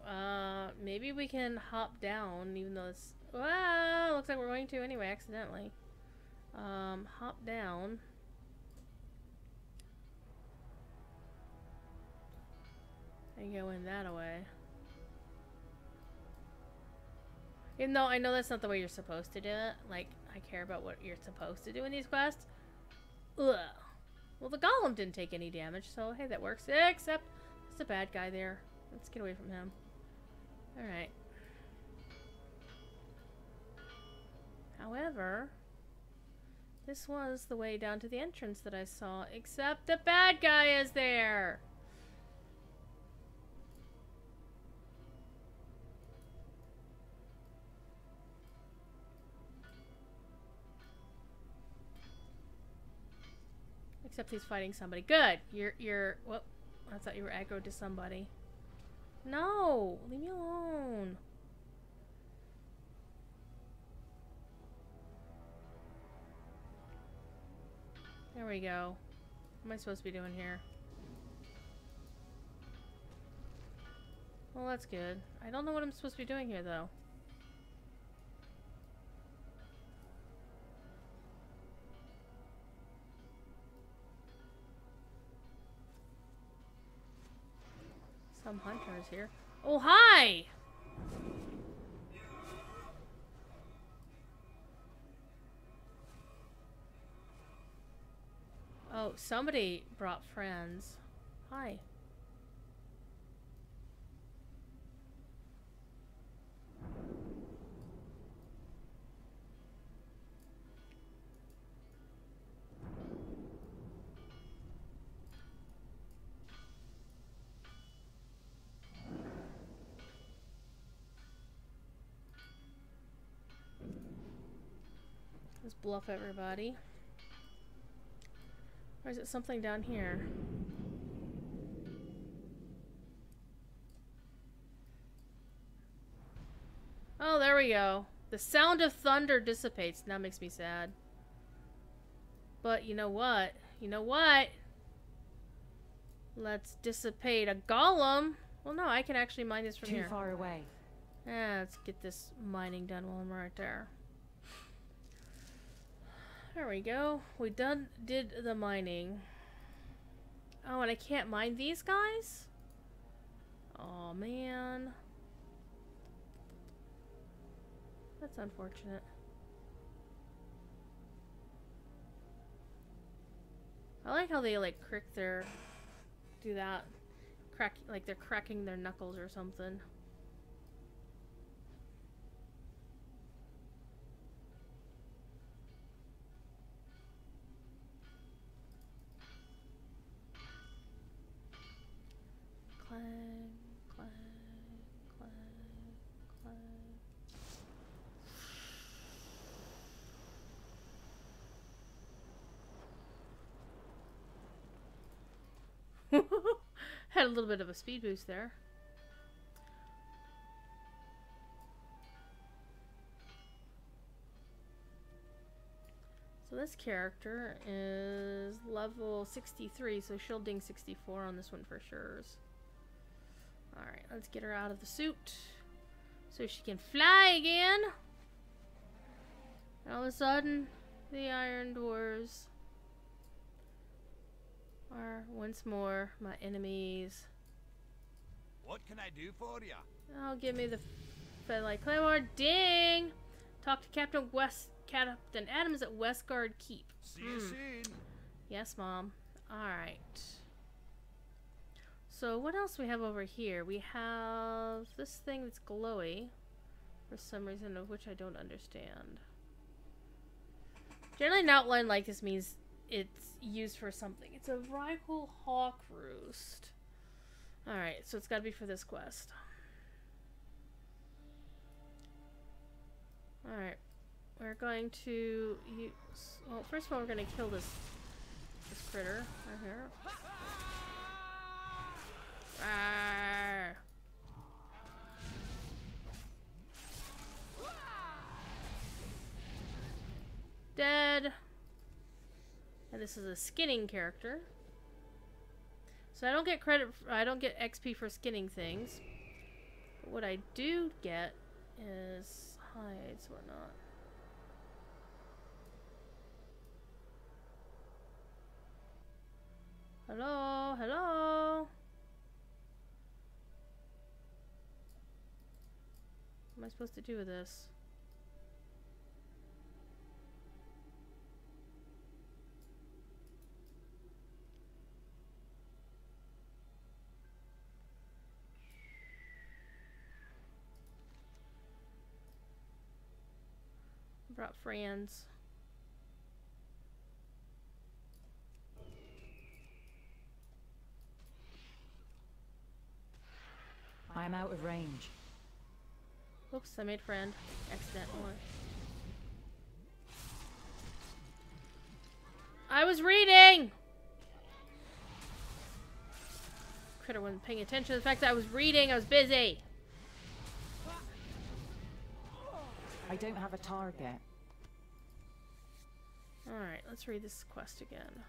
maybe we can hop down, even though it's... Well, looks like we're going to anyway, accidentally. Hop down. And go in that way. Even though I know that's not the way you're supposed to do it. Like, I care about what you're supposed to do in these quests. Ugh. Well, the golem didn't take any damage, so hey, that works. Except, there's a bad guy there. Let's get away from him. Alright. However, this was the way down to the entrance that I saw, except the bad guy is there! Except he's fighting somebody. Good! You're... Well, I thought you were aggroed to somebody. No! Leave me alone! There we go. What am I supposed to be doing here? Well, that's good. I don't know what I'm supposed to be doing here, though. Some hunters here. Oh, hi! Oh, somebody brought friends. Hi. Let's bluff everybody. Or is it something down here? Oh, there we go. The sound of thunder dissipates. That makes me sad. But you know what? You know what? Let's dissipate a golem. Well, no, I can actually mine this from here. Too far away. Let's get this mining done while I'm right there. There we go. We did the mining. Oh, and I can't mine these guys? Oh, man. That's unfortunate. I like how they, like, do that. Like they're cracking their knuckles or something. Clang, clang, clang, clang. Had a little bit of a speed boost there. So this character is level 63, so shielding 64 on this one for sure. Alright, let's get her out of the suit so she can fly again. And all of a sudden, the Iron Dwarves are once more my enemies. What can I do for ya? Oh, give me the Fedlight Claymore. Ding! Talk to Captain Adams at Westguard Keep. See you soon. Yes, Mom. Alright. So what else we have over here? We have this thing that's glowy for some reason, of which I don't understand. Generally, an outline like this means it's used for something. It's a Rykul Hawk Roost. Alright, so it's got to be for this quest. Alright, we're going to use... Well, first of all, we're going to kill this critter right here. Arr. Dead. And this is a skinning character. So I don't get credit I don't get XP for skinning things. But what I do get is hides, whatnot. Hello, hello. Am I am I supposed to do with this? Brought friends. I'm out of range. Oops, I made friend. Accidentally. I was reading! Critter wasn't paying attention to the fact that I was reading. I was busy. I don't have a target. Alright, let's read this quest again.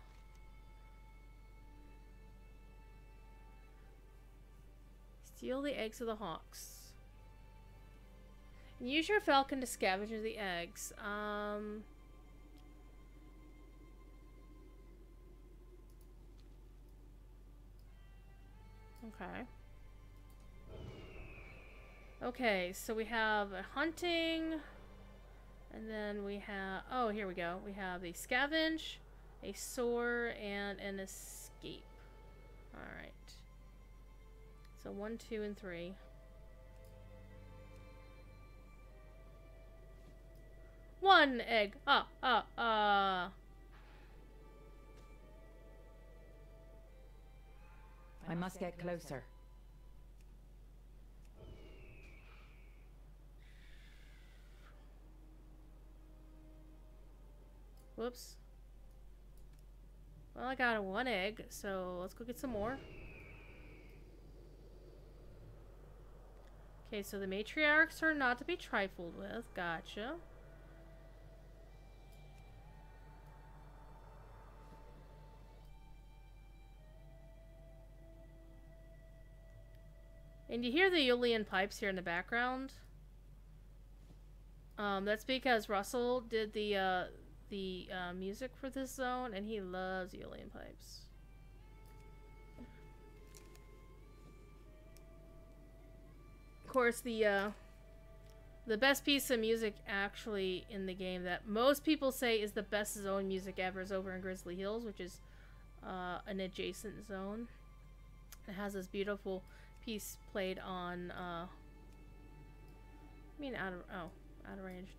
Steal the eggs of the hawks. Use your falcon to scavenge the eggs. Okay. Okay, so we have a hunting, and then we have, oh, here we go. We have a scavenge, a soar, and an escape. Alright. So 1, 2, and 3. One egg. I must get closer. Whoops. Well, I got one egg, so let's go get some more. Okay, so the matriarchs are not to be trifled with. Gotcha. And you hear the Julian pipes here in the background. That's because Russell did the music for this zone, and he loves Julian pipes. Of course, the best piece of music actually in the game that most people say is the best zone music ever is over in Grizzly Hills, which is an adjacent zone. It has this beautiful piece played on out of range,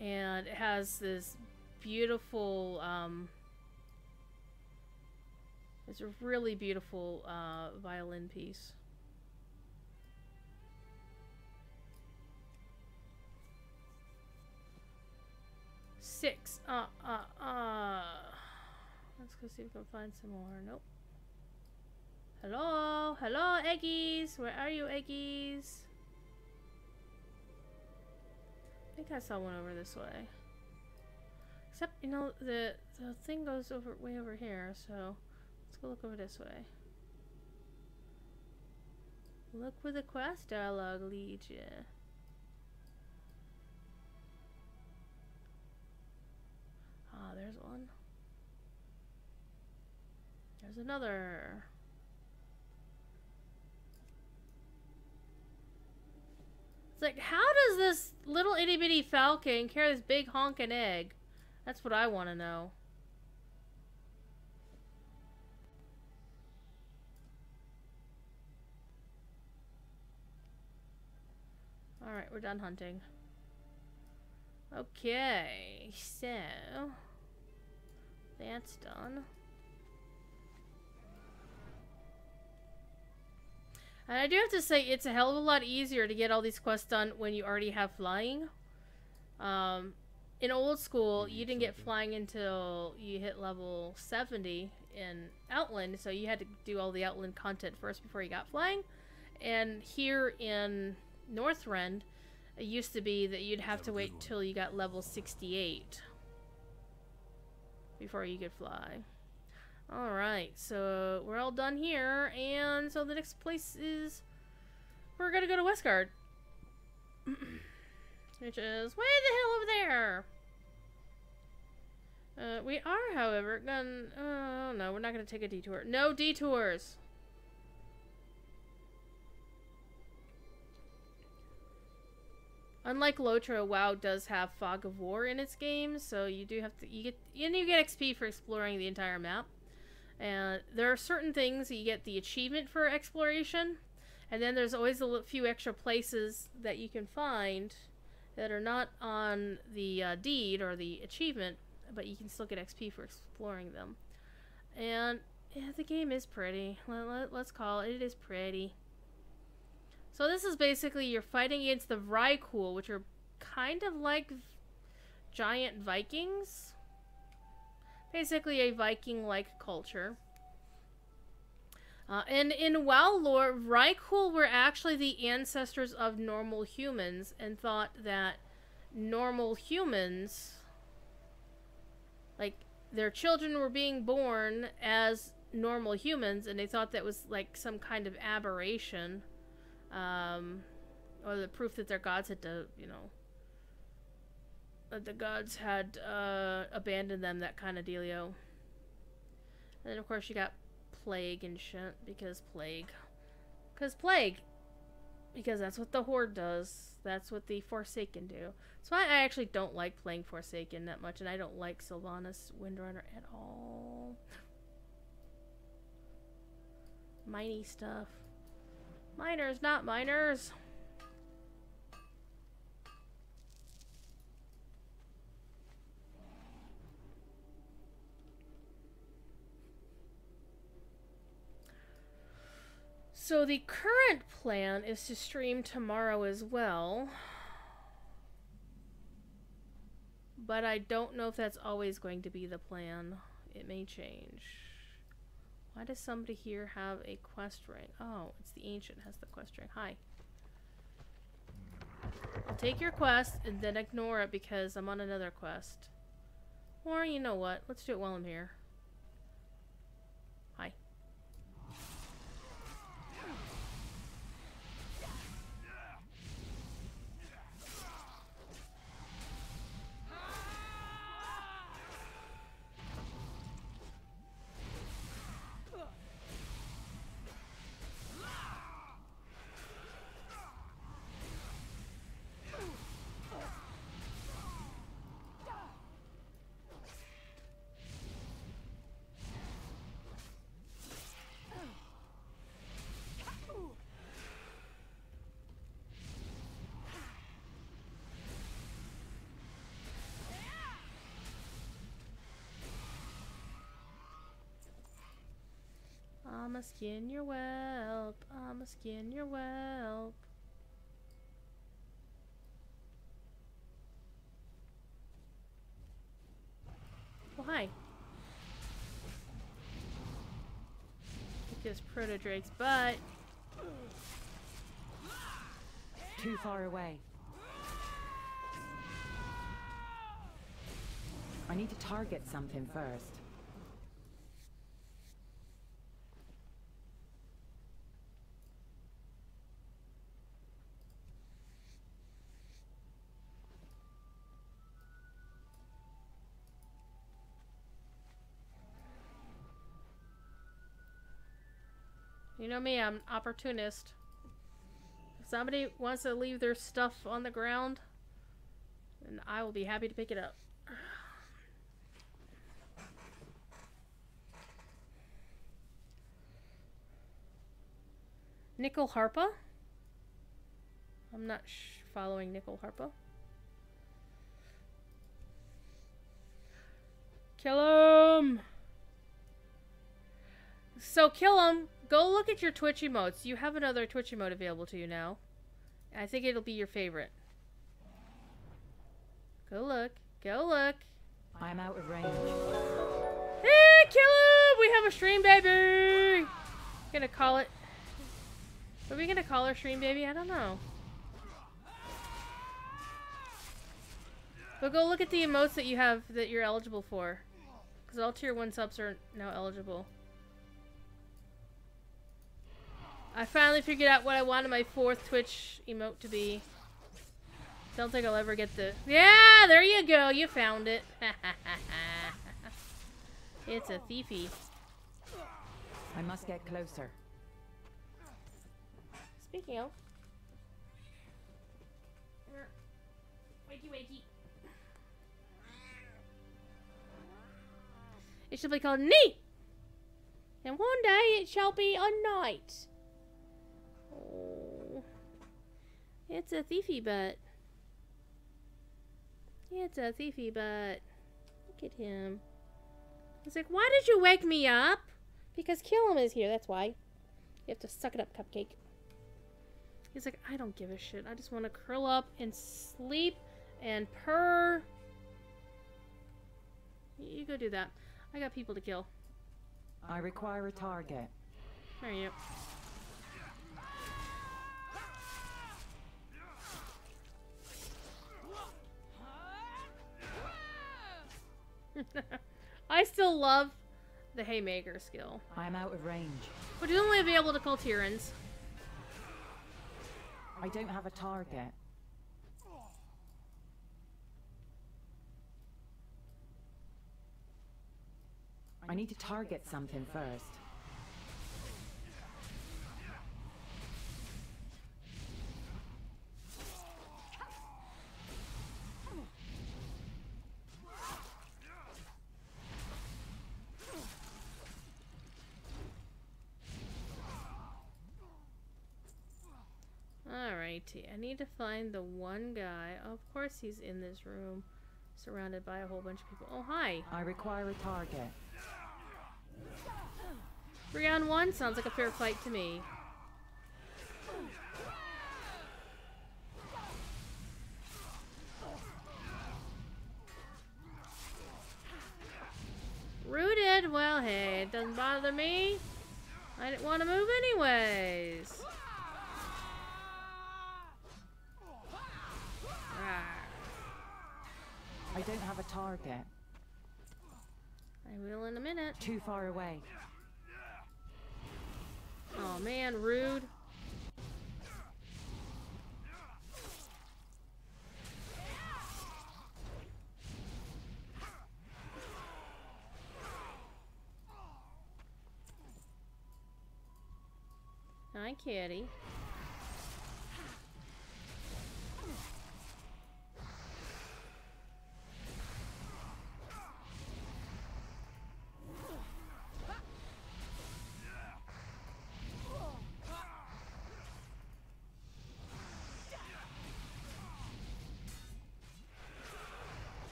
and it has this beautiful it's a really beautiful violin piece. Six. Let's go see if we can find some more. Nope. Hello? Hello, Eggies? Where are you, Eggies? I think I saw one over this way. Except, you know, the thing goes over way over here, so let's go look over this way. Look where the quest dialogue leads you. Ah, there's one. There's another. It's like, how does this little itty bitty falcon carry this big honkin' egg? That's what I want to know. Alright, we're done hunting. Okay, so that's done. And I do have to say, it's a hell of a lot easier to get all these quests done when you already have flying. In old school, you didn't get flying until you hit level 70 in Outland, so you had to do all the Outland content first before you got flying. And here in Northrend, it used to be that you'd have to wait till you got level 68 before you could fly. Alright, so we're all done here, and so the next place is... we're gonna go to Westgard. Which is way the hell over there! We are, however, gonna... oh, no, we're not gonna take a detour. No detours! Unlike Lotro, WoW does have Fog of War in its game, so you do have to you get XP for exploring the entire map. And there are certain things that you get the achievement for exploration, and then there's always a few extra places that you can find that are not on the deed or the achievement, but you can still get XP for exploring them. And yeah, the game is pretty. Let's call it. It is pretty. So this is basically you're fighting against the Vrykul, which are kind of like giant Vikings. Basically a Viking-like culture. And in WoW lore, Vrykul were actually the ancestors of normal humans and thought that normal humans, like, their children were being born as normal humans, and they thought that was like some kind of aberration. Or the proof that their gods had to, you know, that the gods had abandoned them, that kind of dealio. And then of course you got plague and shit, because that's what the Horde does. That's what the Forsaken do. So I actually don't like playing Forsaken that much, and I don't like Sylvanas Windrunner at all. Miney stuff. Miners, not miners. So the current plan is to stream tomorrow as well. But I don't know if that's always going to be the plan. It may change. Why does somebody here have a quest ring? Oh, it's the ancient has the quest ring. Hi. I'll take your quest and then ignore it because I'm on another quest. Or you know what? Let's do it while I'm here. Hi. I'ma skin your whelp. I'ma skin your whelp. Oh, hi. Kick this Proto-Drake's butt. Too far away. I need to target something first. You know me, I'm an opportunist. If somebody wants to leave their stuff on the ground, then I will be happy to pick it up. Nickel Harpa? I'm not following Nickel Harpa. Kill him! So kill him. Go look at your Twitch emotes. You have another Twitch emote available to you now. I think it'll be your favorite. Go look. Go look. I'm out of range. Hey, kill him! We have a stream baby! Gonna call it. Are we gonna call her stream baby? I don't know. But go look at the emotes that you have that you're eligible for. Because all tier 1 subs are now eligible. I finally figured out what I wanted my 4th Twitch emote to be. Don't think I'll ever get the... Yeah, there you go. You found it. It's a thiefy. I must get closer. Speaking of... Wakey, wakey. It shall be called night, and one day it shall be a night. Oh, it's a thiefy butt. It's a thiefy butt. Look at him. He's like, why did you wake me up? Because Killam is here, that's why. You have to suck it up, Cupcake. He's like, I don't give a shit. I just want to curl up and sleep and purr. You go do that. I got people to kill. I require a target. There you go. I still love the Haymaker skill. I am out of range. But you only be able to call Tyrants. I don't have a target. I need to target something first. Alrighty, I need to find the one guy. Of course he's in this room, surrounded by a whole bunch of people. Oh, hi. I require a target. 3-on-1 sounds like a fair fight to me. Rooted? Well, hey, it doesn't bother me. I didn't want to move anyways. I don't have a target. I will in a minute. Too far away. Oh man, rude. Hi, kitty.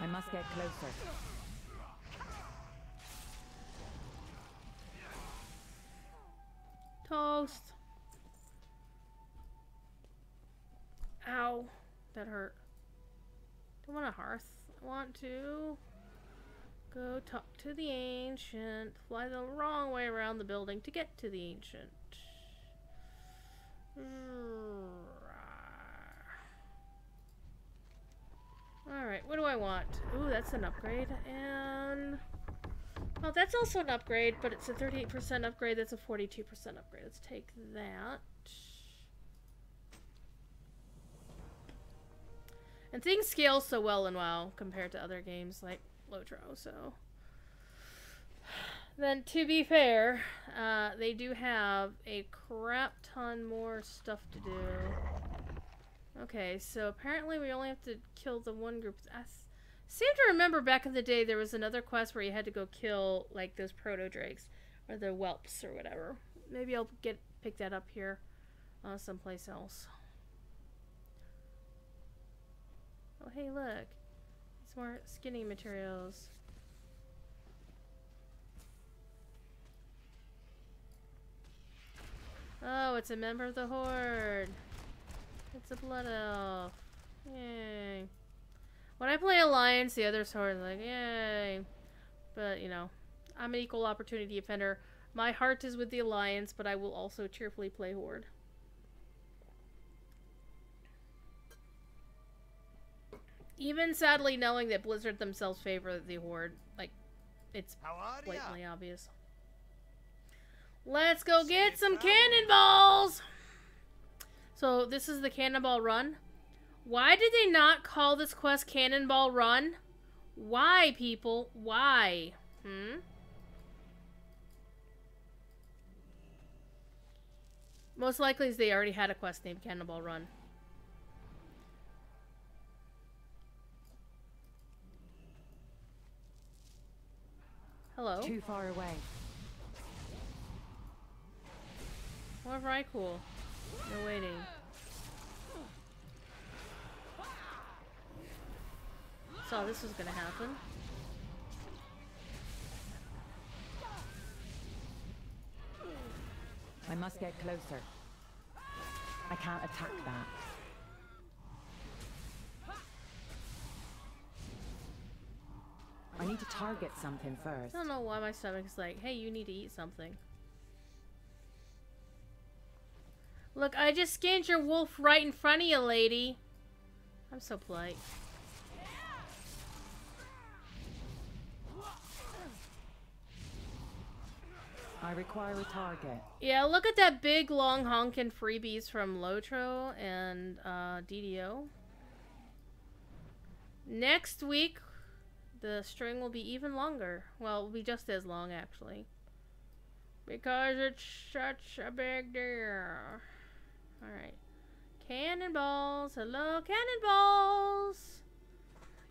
I must get closer. Toast. Ow. That hurt. Don't want a hearth. I want to go talk to the ancient. Fly the wrong way around the building to get to the ancient. Alright, what do I want? Ooh, that's an upgrade. And... well, that's also an upgrade, but it's a 38% upgrade. That's a 42% upgrade. Let's take that. And things scale so well in WoW compared to other games like Lotro, so... then, to be fair, they do have a crap ton more stuff to do. Okay, so apparently we only have to kill the one group. I seem to remember back in the day there was another quest where you had to go kill, like, those proto-drakes, or the whelps, or whatever. Maybe I'll pick that up here, someplace else. Oh, hey, look. It's more skinning materials. Oh, it's a member of the Horde. It's a blood elf. Yay. When I play Alliance, the other Horde is like, yay. But, you know, I'm an equal opportunity offender. My heart is with the Alliance, but I will also cheerfully play Horde. Even sadly knowing that Blizzard themselves favor the Horde. Like, it's blatantly obvious. Let's go get some cannonballs! So, this is the Cannonball Run. Why did they not call this quest Cannonball Run? Why, people? Why? Most likely they already had a quest named Cannonball Run. Hello. Too far away. Whatever, I cool. No waiting. Saw this was gonna happen. I must get closer. I can't attack that. I need to target something first. I don't know why my stomach's like, hey, you need to eat something. Look, I just skinned your wolf right in front of you, lady. I'm so polite. I require a target. Yeah, look at that big, long, honkin' freebies from Lotro and DDO. Next week, the string will be even longer. Well, it will be just as long, actually. Because it's such a big deal. Alright. Cannonballs. Hello, cannonballs!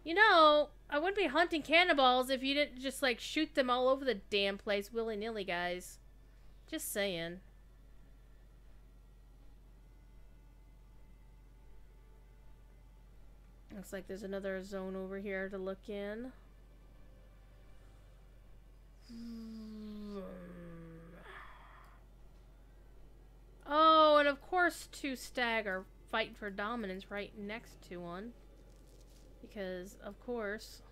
You know, I wouldn't be hunting cannonballs if you didn't just, like, shoot them all over the damn place willy-nilly, guys. Just saying. Looks like there's another zone over here to look in. Oh, and of course 2 stag are fighting for dominance right next to one. Because, of course.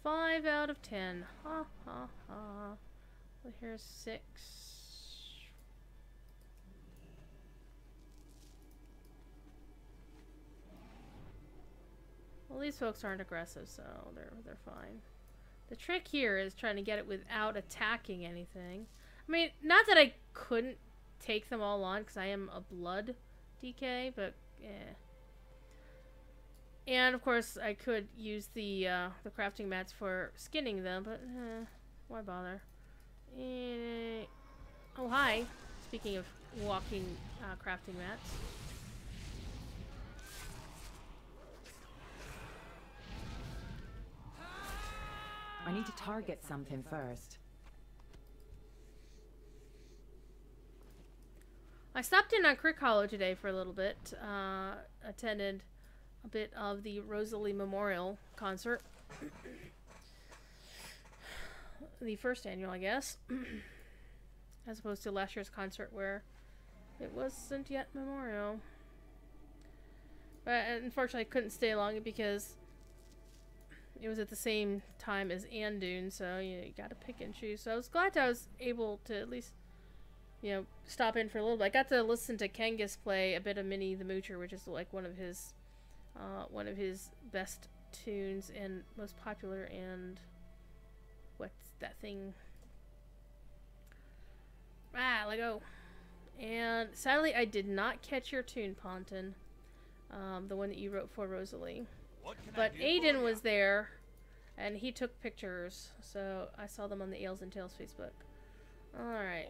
Five out of 10. Ha ha ha. Well, here's 6. Well, these folks aren't aggressive, so they're fine. The trick here is trying to get it without attacking anything. I mean, not that I couldn't take them all on, because I am a blood DK, but eh. And of course, I could use the crafting mats for skinning them, but why bother? Oh, hi. Speaking of walking crafting mats. I need to target something first. I stopped in on Crick Hollow today for a little bit. Attended a bit of the Rosalie Memorial concert. The first annual, I guess. As opposed to last year's concert where it wasn't yet Memorial. But unfortunately I couldn't stay long because it was at the same time as Andoon, so you gotta pick and choose. So I was glad I was able to at least, you know, stop in for a little bit. I got to listen to Kengus play a bit of Minnie the Moocher, which is like one of his best tunes and most popular. And what's that thing? Let go. And sadly, I did not catch your tune, Ponton, the one that you wrote for Rosalie. But Aiden was there, and he took pictures, so I saw them on the Ales and Tales Facebook. Alright,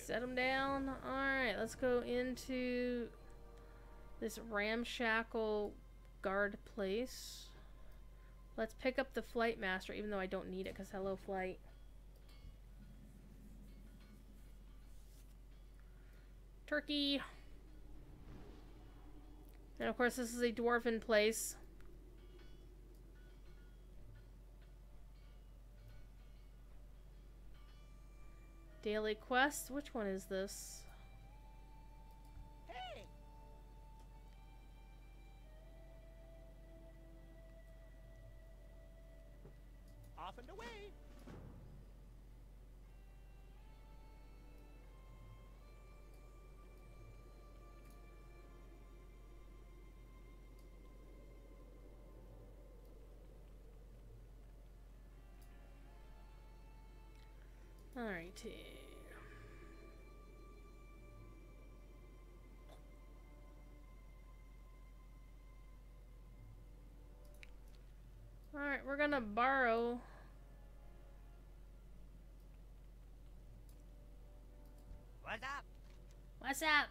set them down. Alright, let's go into this ramshackle guard place. Let's pick up the Flight Master, even though I don't need it, because hello, Flight. Turkey. And of course, this is a dwarven place. Daily quest? Which one is this? Hey! Off and away! Alrighty. Alright, we're gonna borrow What's up? What's up?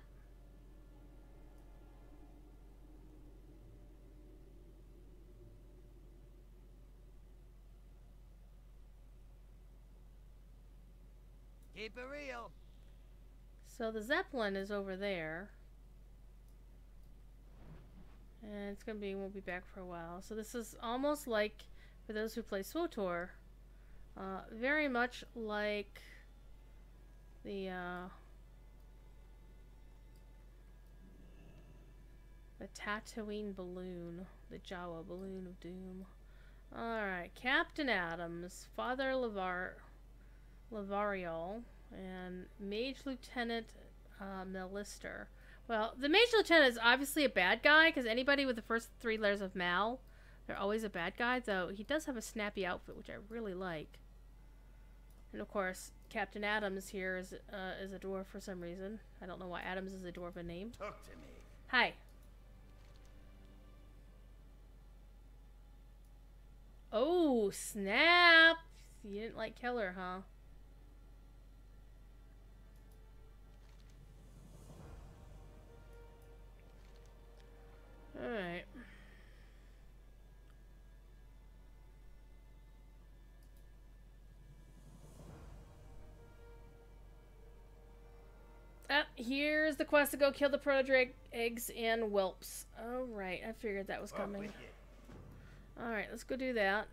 Keep it real. So the Zeppelin is over there. And it's gonna be, won't be back for a while. So this is almost like, for those who play SWTOR, very much like the Tatooine balloon, the Jawa balloon of doom. Alright, Captain Adams, Father Lavariol, and Mage Lieutenant Melister. Well, the Mage Lieutenant is obviously a bad guy, because anybody with the first 3 letters of Mal, they're always a bad guy, though he does have a snappy outfit, which I really like. And of course, Captain Adams here is a dwarf for some reason. I don't know why Adams is a dwarven name. Talk to me. Hi. Oh, snap! You didn't like Keller, huh? Alright. Here's the quest to go kill the proto-drake eggs and whelps. Alright, I figured that was coming. Alright, let's go do that.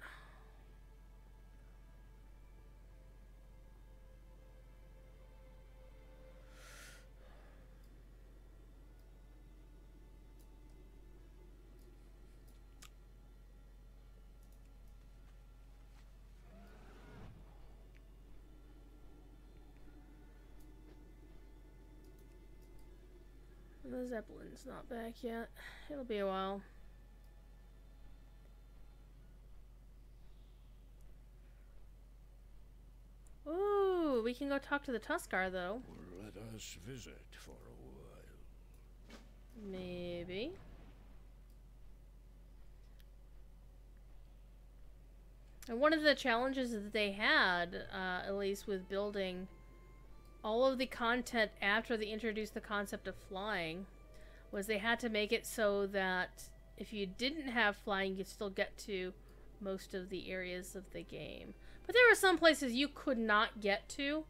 The Zeppelin's not back yet. It'll be a while. Ooh, we can go talk to the Tuskar, though. Let us visit for a while. Maybe. And one of the challenges that they had, at least with building all of the content after they introduced the concept of flying, was they had to make it so that if you didn't have flying, you could still get to most of the areas of the game. But there were some places you could not get to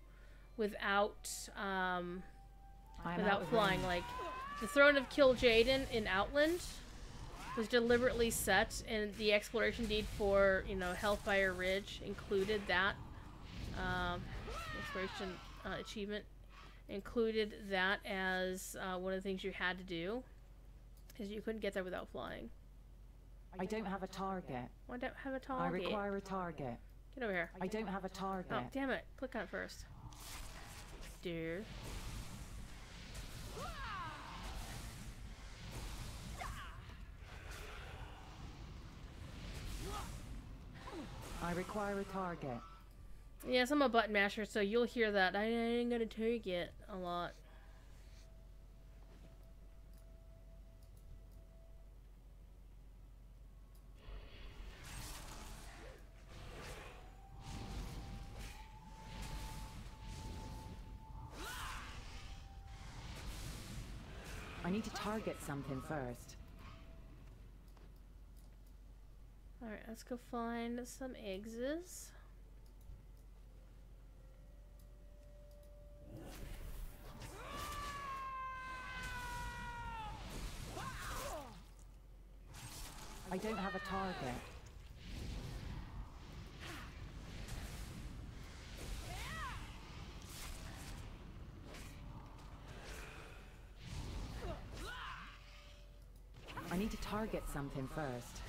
without flying. Like the Throne of Kil'jaeden in Outland was deliberately set, and the exploration deed for, you know, Hellfire Ridge included that exploration achievement, included that as one of the things you had to do, because you couldn't get there without flying. I don't have a target. Why don't have a target? I require a target. Get over here. I don't have a target. Oh, damn it. Click on it first. Dear. I require a target. Yes, I'm a button masher, so you'll hear that. I ain't gonna target a lot. I need to target something first. Alright, let's go find some eggs. I don't have a target. I need to target something first.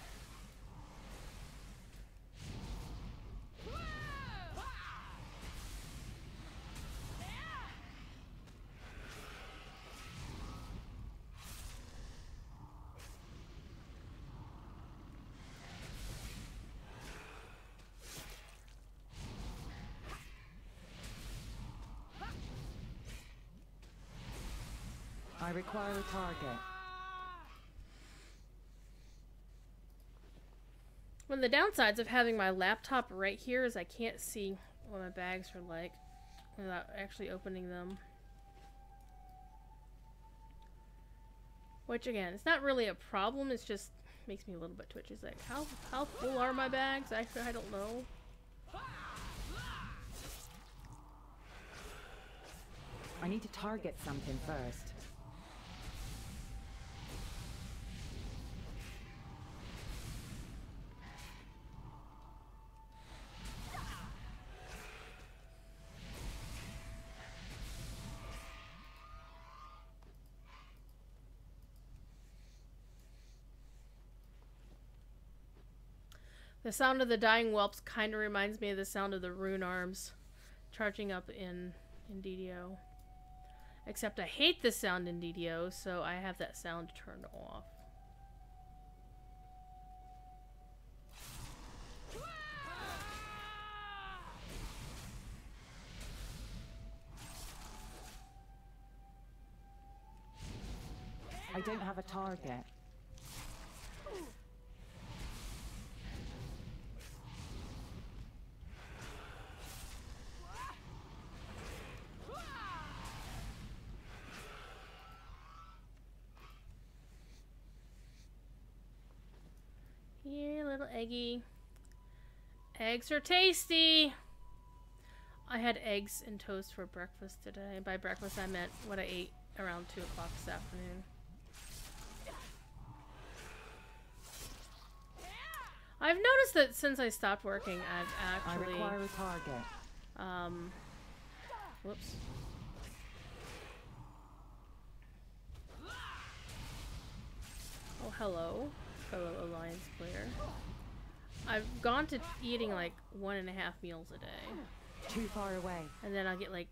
I require a target. One of the downsides of having my laptop right here is I can't see what my bags are like without actually opening them. Which again, it's not really a problem. It's just makes me a little bit twitchy. It's like, how full are my bags? Actually, I don't know. I need to target something first. The sound of the dying whelps kind of reminds me of the sound of the rune arms charging up in DDO. Except I hate the sound in DDO, so I have that sound turned off. I don't have a target. Here, little eggy. Eggs are tasty! I had eggs and toast for breakfast today. By breakfast, I meant what I ate around 2 o'clock this afternoon. I've noticed that since I stopped working, I've actually... I require a target. Whoops. Oh, hello. Fellow Alliance player. I've gone to eating like 1.5 meals a day. Too far away. And then I'll get like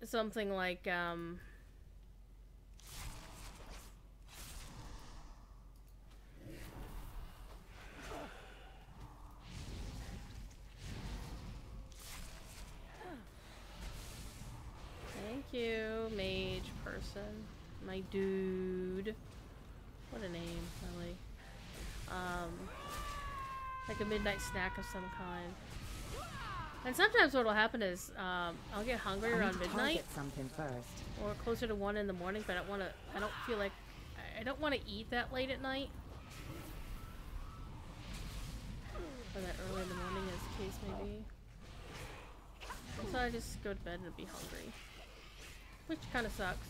something like thank you, mage person. My dude. What a name, really. Like a midnight snack of some kind. And sometimes what'll happen is I'll get hungry around midnight something first. or closer to 1 in the morning, but I don't feel like I don't want to eat that late at night. Or that early in the morning, as the case may be. So I just go to bed and be hungry. Which kind of sucks.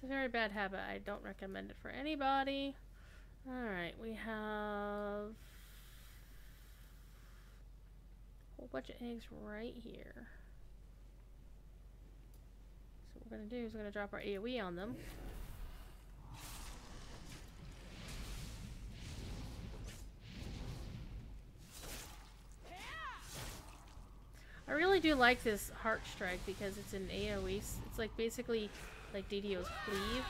A very bad habit. I don't recommend it for anybody. Alright, we have a whole bunch of eggs right here. So what we're going to do is we're going to drop our AoE on them. I really do like this Heart Strike because it's an AoE. It's like basically like DDO's Cleave.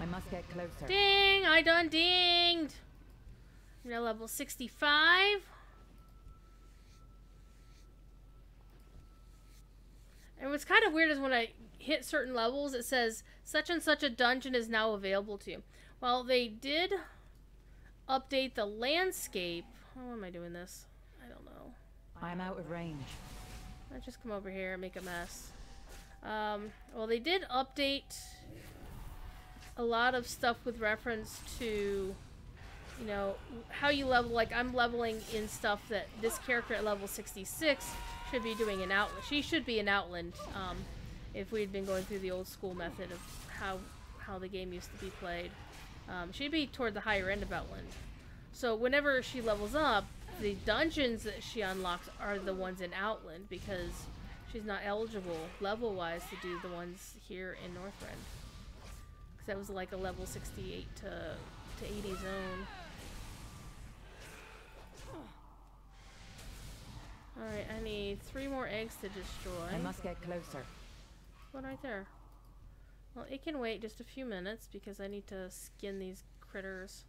I must get closer. Ding! I done dinged! We're now level 65. And what's kind of weird is when I hit certain levels, it says, such and such a dungeon is now available to you. Well, they did update the landscape. How am I doing this? I don't know. I'm out of range. Let's just come over here and make a mess. Well, they did update a lot of stuff with reference to, you know, how you level. Like, I'm leveling in stuff that this character at level 66 should be doing an outland. She should be an outland, if we'd been going through the old school method of how the game used to be played. She'd be toward the higher end of outland. So whenever she levels up, the dungeons that she unlocks are the ones in Outland, because she's not eligible level-wise to do the ones here in Northrend. Because that was like a level 68 to 80 zone. Alright, I need 3 more eggs to destroy. I must get closer. One right there. Well, it can wait just a few minutes because I need to skin these critters.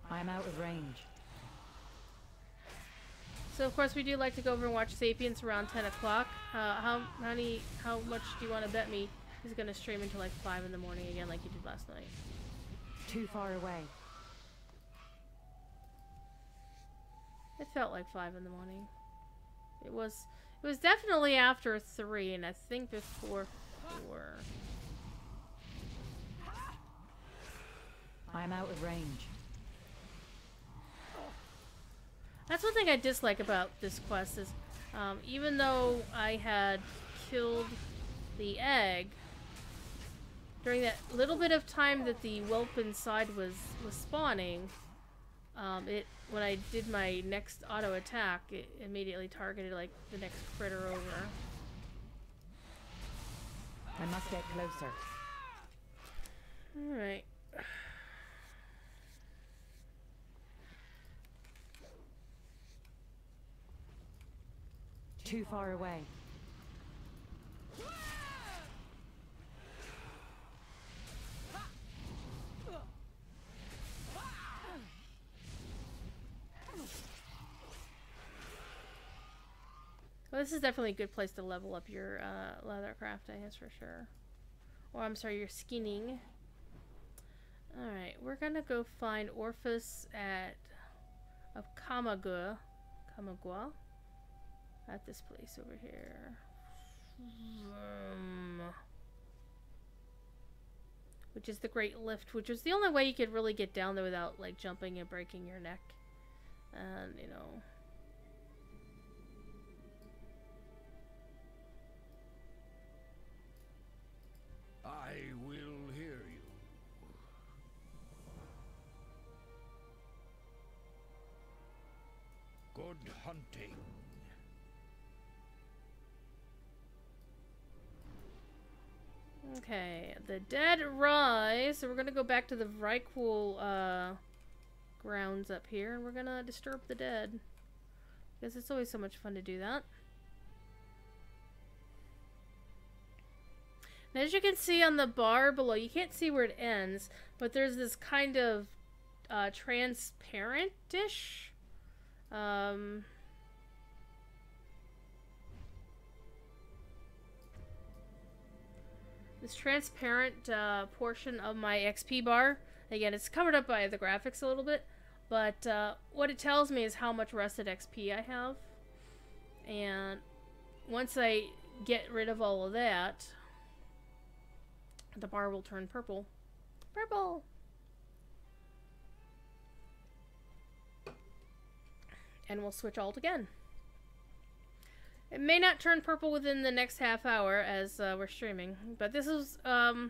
I'm out of range. So of course we do like to go over and watch Sapiens around 10 o'clock. How much do you want to bet me he's going to stream until like 5 in the morning again like he did last night? Too far away. It felt like 5 in the morning. It was definitely after 3 and I think before 4. I'm out of range. That's one thing I dislike about this quest is, even though I had killed the egg, during that little bit of time that the whelp inside was spawning, when I did my next auto attack, it immediately targeted like the next critter over. I must get closer. Alright. Too far away. Well, this is definitely a good place to level up your leather crafting, that's for sure. Or I'm sorry, your skinning. Alright, we're gonna go find Orphus of Kamagua. At this place over here. Which is the Great Lift, which was the only way you could really get down there without like jumping and breaking your neck. And, you know. I will hear you. Good hunting. Okay, the dead rise. So we're gonna go back to the Vrykul grounds up here, and we're gonna disturb the dead. Because it's always so much fun to do that. Now, as you can see on the bar below, you can't see where it ends, but there's this kind of transparent-ish this transparent portion of my XP bar. Again, it's covered up by the graphics a little bit, but what it tells me is how much rested XP I have. And once I get rid of all of that, the bar will turn purple. Purple! And we'll switch alt again. It may not turn purple within the next half hour as we're streaming, but this is, I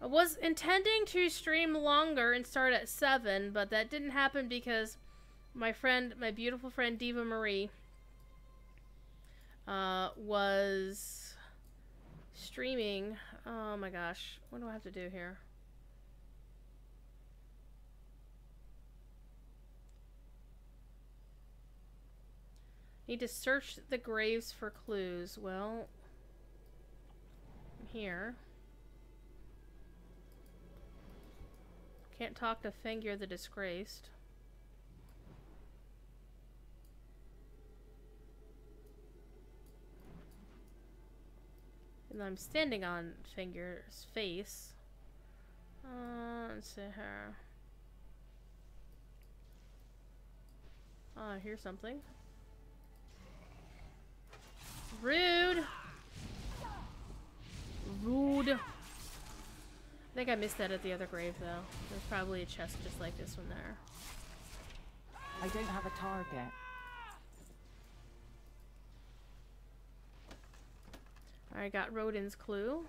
was intending to stream longer and start at 7, but that didn't happen because my beautiful friend Diva Marie, was streaming. Oh my gosh, what do I have to do here? Need to search the graves for clues. Well, I'm here. Can't talk to Fengir the Disgraced. And I'm standing on Fengir's face. Let's see here. I hear something. Rude! Rude! I think I missed that at the other grave, though. There's probably a chest just like this one there. I don't have a target. I got Rodin's clue.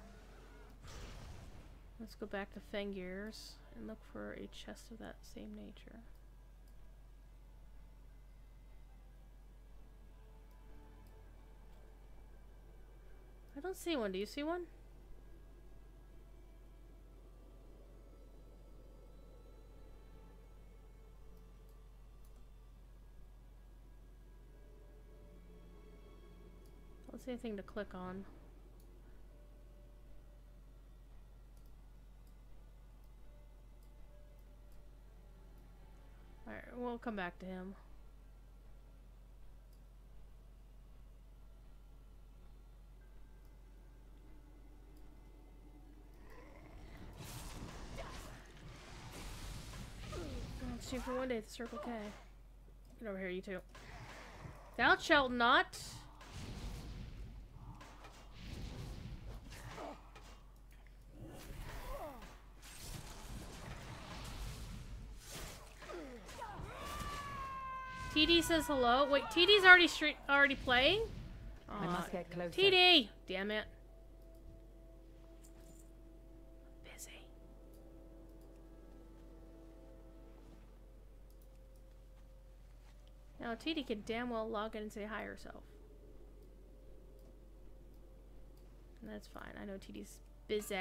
Let's go back to Fengears and look for a chest of that same nature. I don't see one. Do you see one? I don't see anything to click on. Alright, we'll come back to him. Let's shoot for one day at the Circle K. Get over here, you two. Thou shalt not. TD says hello. Wait, TD's already playing? I must get closer. TD! Damn it. Busy. Now, TD can damn well log in and say hi herself. And that's fine. I know TD's busy.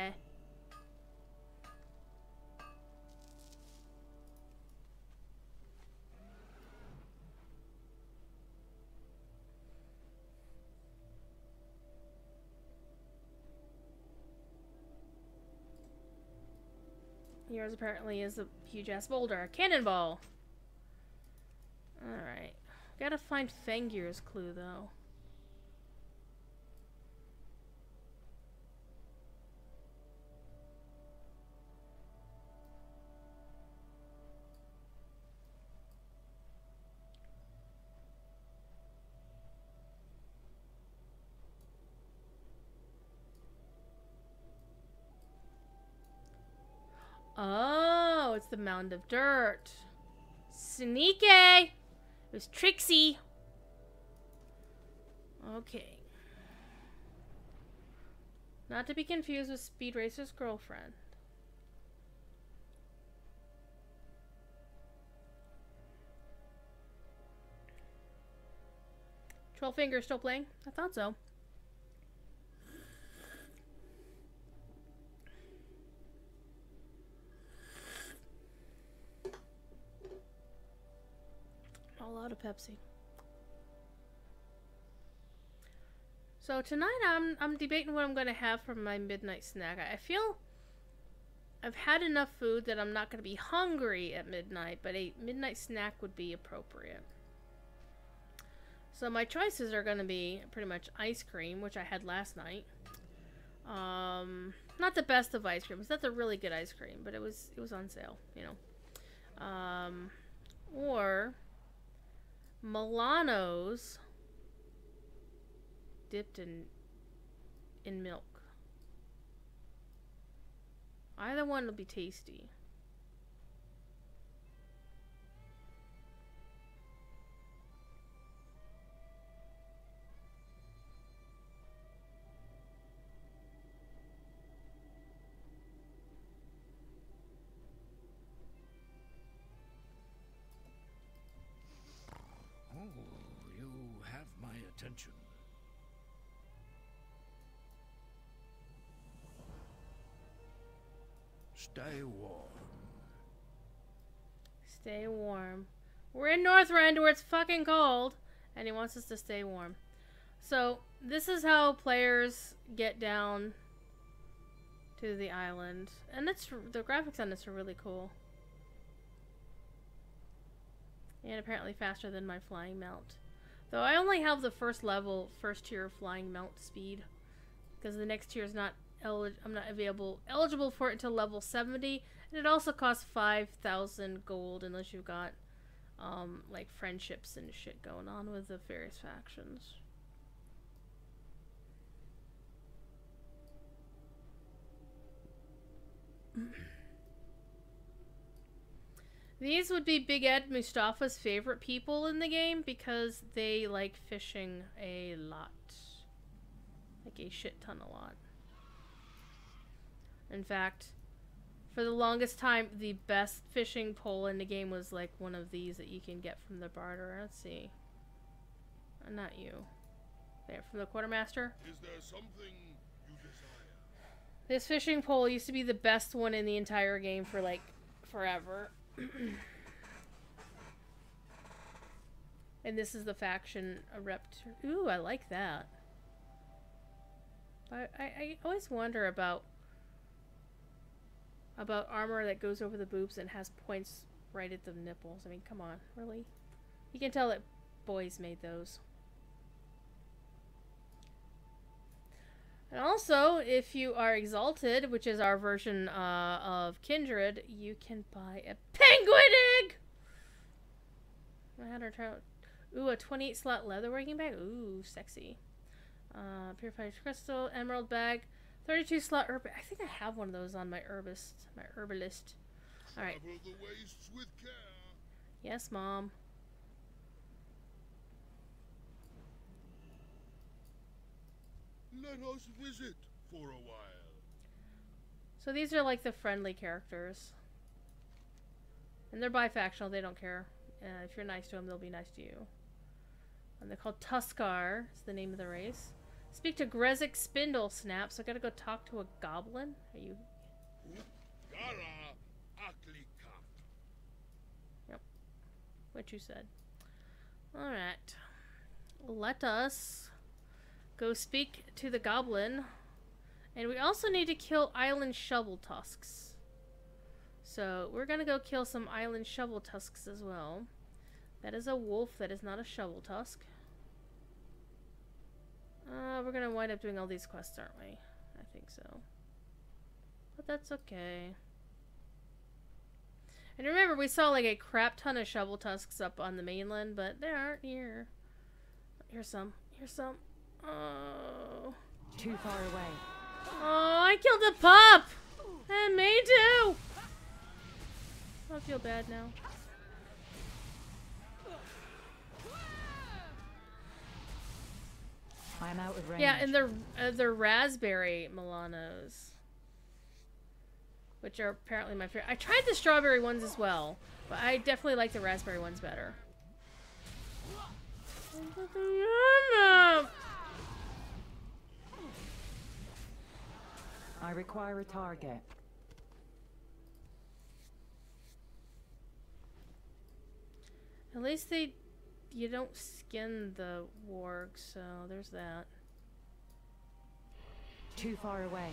Yours apparently is a huge-ass boulder. Cannonball! Alright. Gotta find Fengear's clue, though. Oh, it's the mound of dirt. Sneaky! It was Trixie. Okay. Not to be confused with Speed Racer's girlfriend. Trollfinger still playing? I thought so. A lot of Pepsi. So tonight I'm debating what I'm gonna have for my midnight snack. I feel I've had enough food that I'm not gonna be hungry at midnight, but a midnight snack would be appropriate. So my choices are gonna be pretty much ice cream, which I had last night. Not the best of ice creams. That's a really good ice cream, but it was on sale, you know. Or Milano's dipped in milk. Either one will be tasty. Oh, you have my attention. Stay warm. Stay warm. We're in Northrend where it's fucking cold, and he wants us to stay warm. So, this is how players get down to the island. And the graphics on this are really cool. And apparently faster than my flying mount. Though I only have the first tier flying mount speed. Because the next tier is not I'm not eligible for it until level 70. And it also costs 5,000 gold unless you've got like friendships and shit going on with the various factions. These would be Big Ed Mustafa's favorite people in the game because they like fishing a lot. Like a shit ton a lot. In fact, for the longest time, the best fishing pole in the game was like one of these that you can get from the barter. Let's see. Not you. There, from the quartermaster. Is there something you desire? This fishing pole used to be the best one in the entire game for like forever. And this is the faction Reptor. Ooh, I like that. I always wonder about armor that goes over the boobs and has points right at the nipples. I mean, come on, really? You can tell that boys made those. And also, if you are exalted, which is our version of Kindred, you can buy a penguin egg! I had her try. Ooh, a 28 slot leatherworking bag. Ooh, sexy. Purified crystal, emerald bag, 32 slot herb. I think I have one of those on my herbalist. All right. Travel the wastes with care. Yes, Mom. Let us visit for a while. So these are like the friendly characters. And they're bifactional, they don't care. If you're nice to them, they'll be nice to you. And they're called Tuskar, is the name of the race. Speak to Grezik Spindle Snap, so I gotta go talk to a goblin? Are you... Gara Aklikap. Yep. What you said. Alright. Let us go speak to the goblin. And we also need to kill island shovel tusks. So we're gonna go kill some island shovel tusks as well. That is a wolf, that is not a shovel tusk. We're gonna wind up doing all these quests, aren't we? I think so. But that's okay. And remember, we saw like a crap ton of shovel tusks up on the mainland, but they aren't here. Here's some. Here's some. Oh. Too far away. Oh, I killed a pup! And me too! I feel bad now. I'm out of range. Yeah, and the raspberry Milanos, which are apparently my favorite. I tried the strawberry ones as well, but I definitely like the raspberry ones better. I require a target. At least you don't skin the wargs, so there's that. Too far away.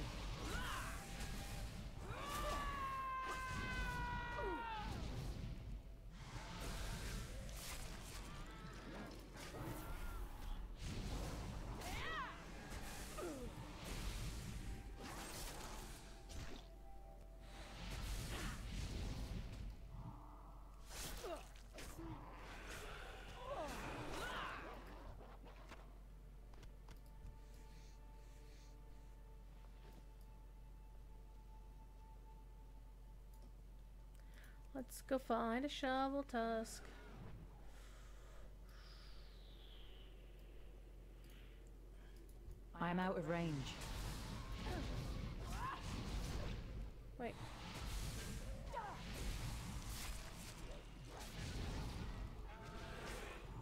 Let's go find a shovel tusk. I'm out of range. Wait.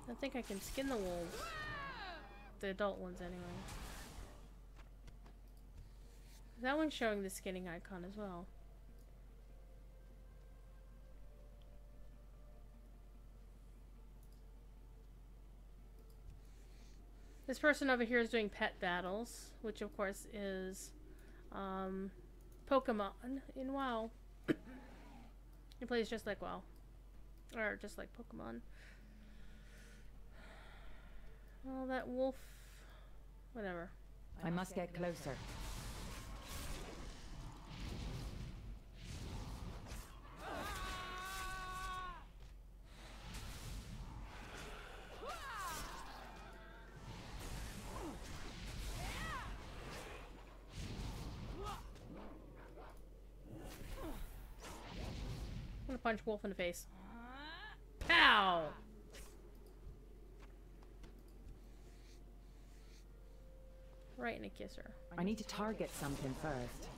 I think I can skin the wolves. The adult ones, anyway. That one's showing the skinning icon as well. This person over here is doing pet battles, which of course is Pokemon in WoW. He plays just like WoW. Or just like Pokemon. Oh, that wolf. Whatever. I must get closer. I'm gonna punch wolf in the face. Pow! right in a kisser. I need to target something first.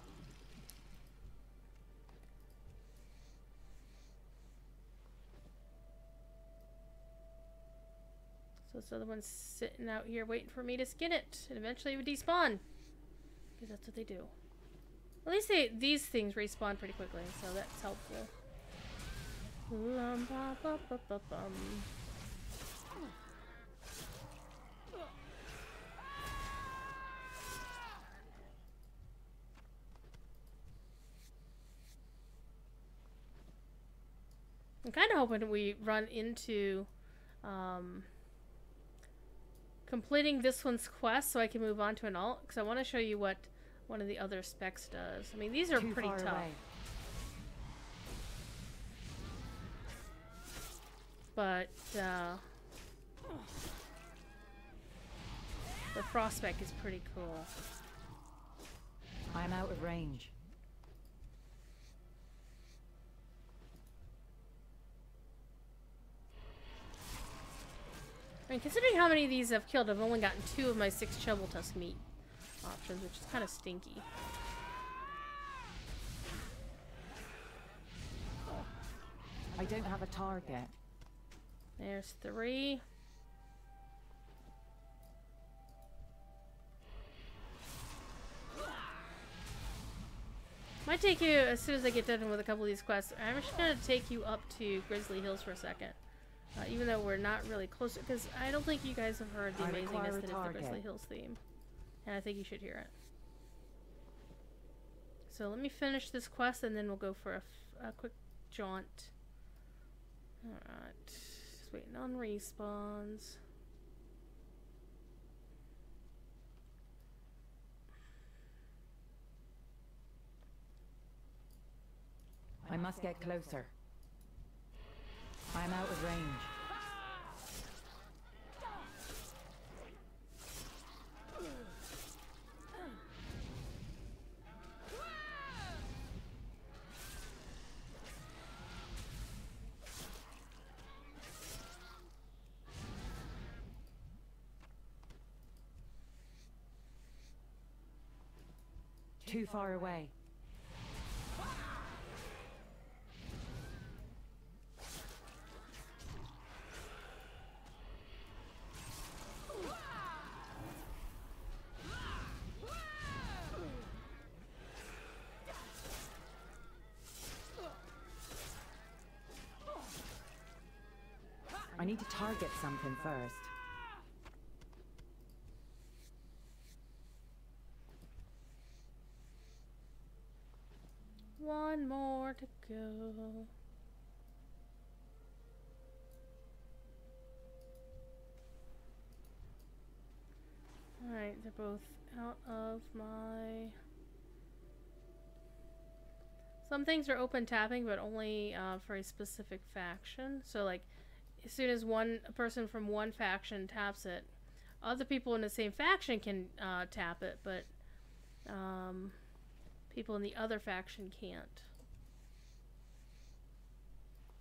So this other one's sitting out here waiting for me to skin it, and eventually it would despawn. Because that's what they do. At least these things respawn pretty quickly, so that's helpful. I'm kind of hoping we run into completing this one's quest so I can move on to an alt, because I want to show you what one of the other specs does. I mean, these are pretty tough. Away. But the frost spec is pretty cool. I'm out of range. I mean, considering how many of these I've killed, I've only gotten 2 of my 6 shovel tusk meat options, which is kind of stinky. I don't have a target. There's 3. Might take you, as soon as I get done with a couple of these quests, I'm just going to take you up to Grizzly Hills for a second. Even though we're not really close, because I don't think you guys have heard the amazingness that is the Grizzly Hills theme. And I think you should hear it. So let me finish this quest and then we'll go for a quick jaunt. Alright. Just waiting on respawns. I must get closer. I'm out of range. Too far away. I need to target something first. One more to go. Alright, they're both out of my... Some things are open tapping, but only for a specific faction. So, like, as soon as a person from one faction taps it, other people in the same faction can tap it, but people in the other faction can't.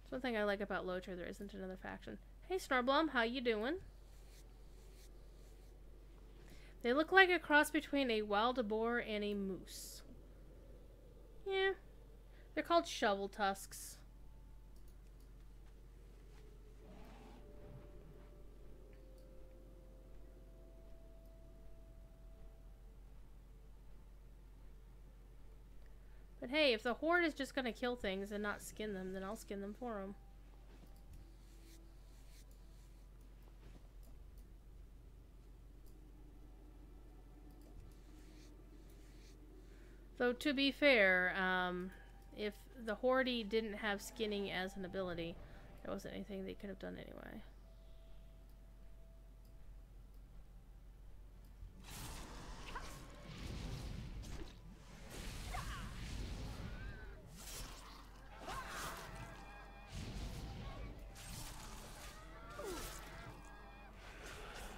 That's one thing I like about Locher, there isn't another faction. Hey Snorblum, how you doing? They look like a cross between a wild boar and a moose. Yeah. They're called shovel tusks. But hey, if the horde is just gonna kill things and not skin them, then I'll skin them for them. Though, to be fair, if the horde didn't have skinning as an ability, there wasn't anything they could have done anyway.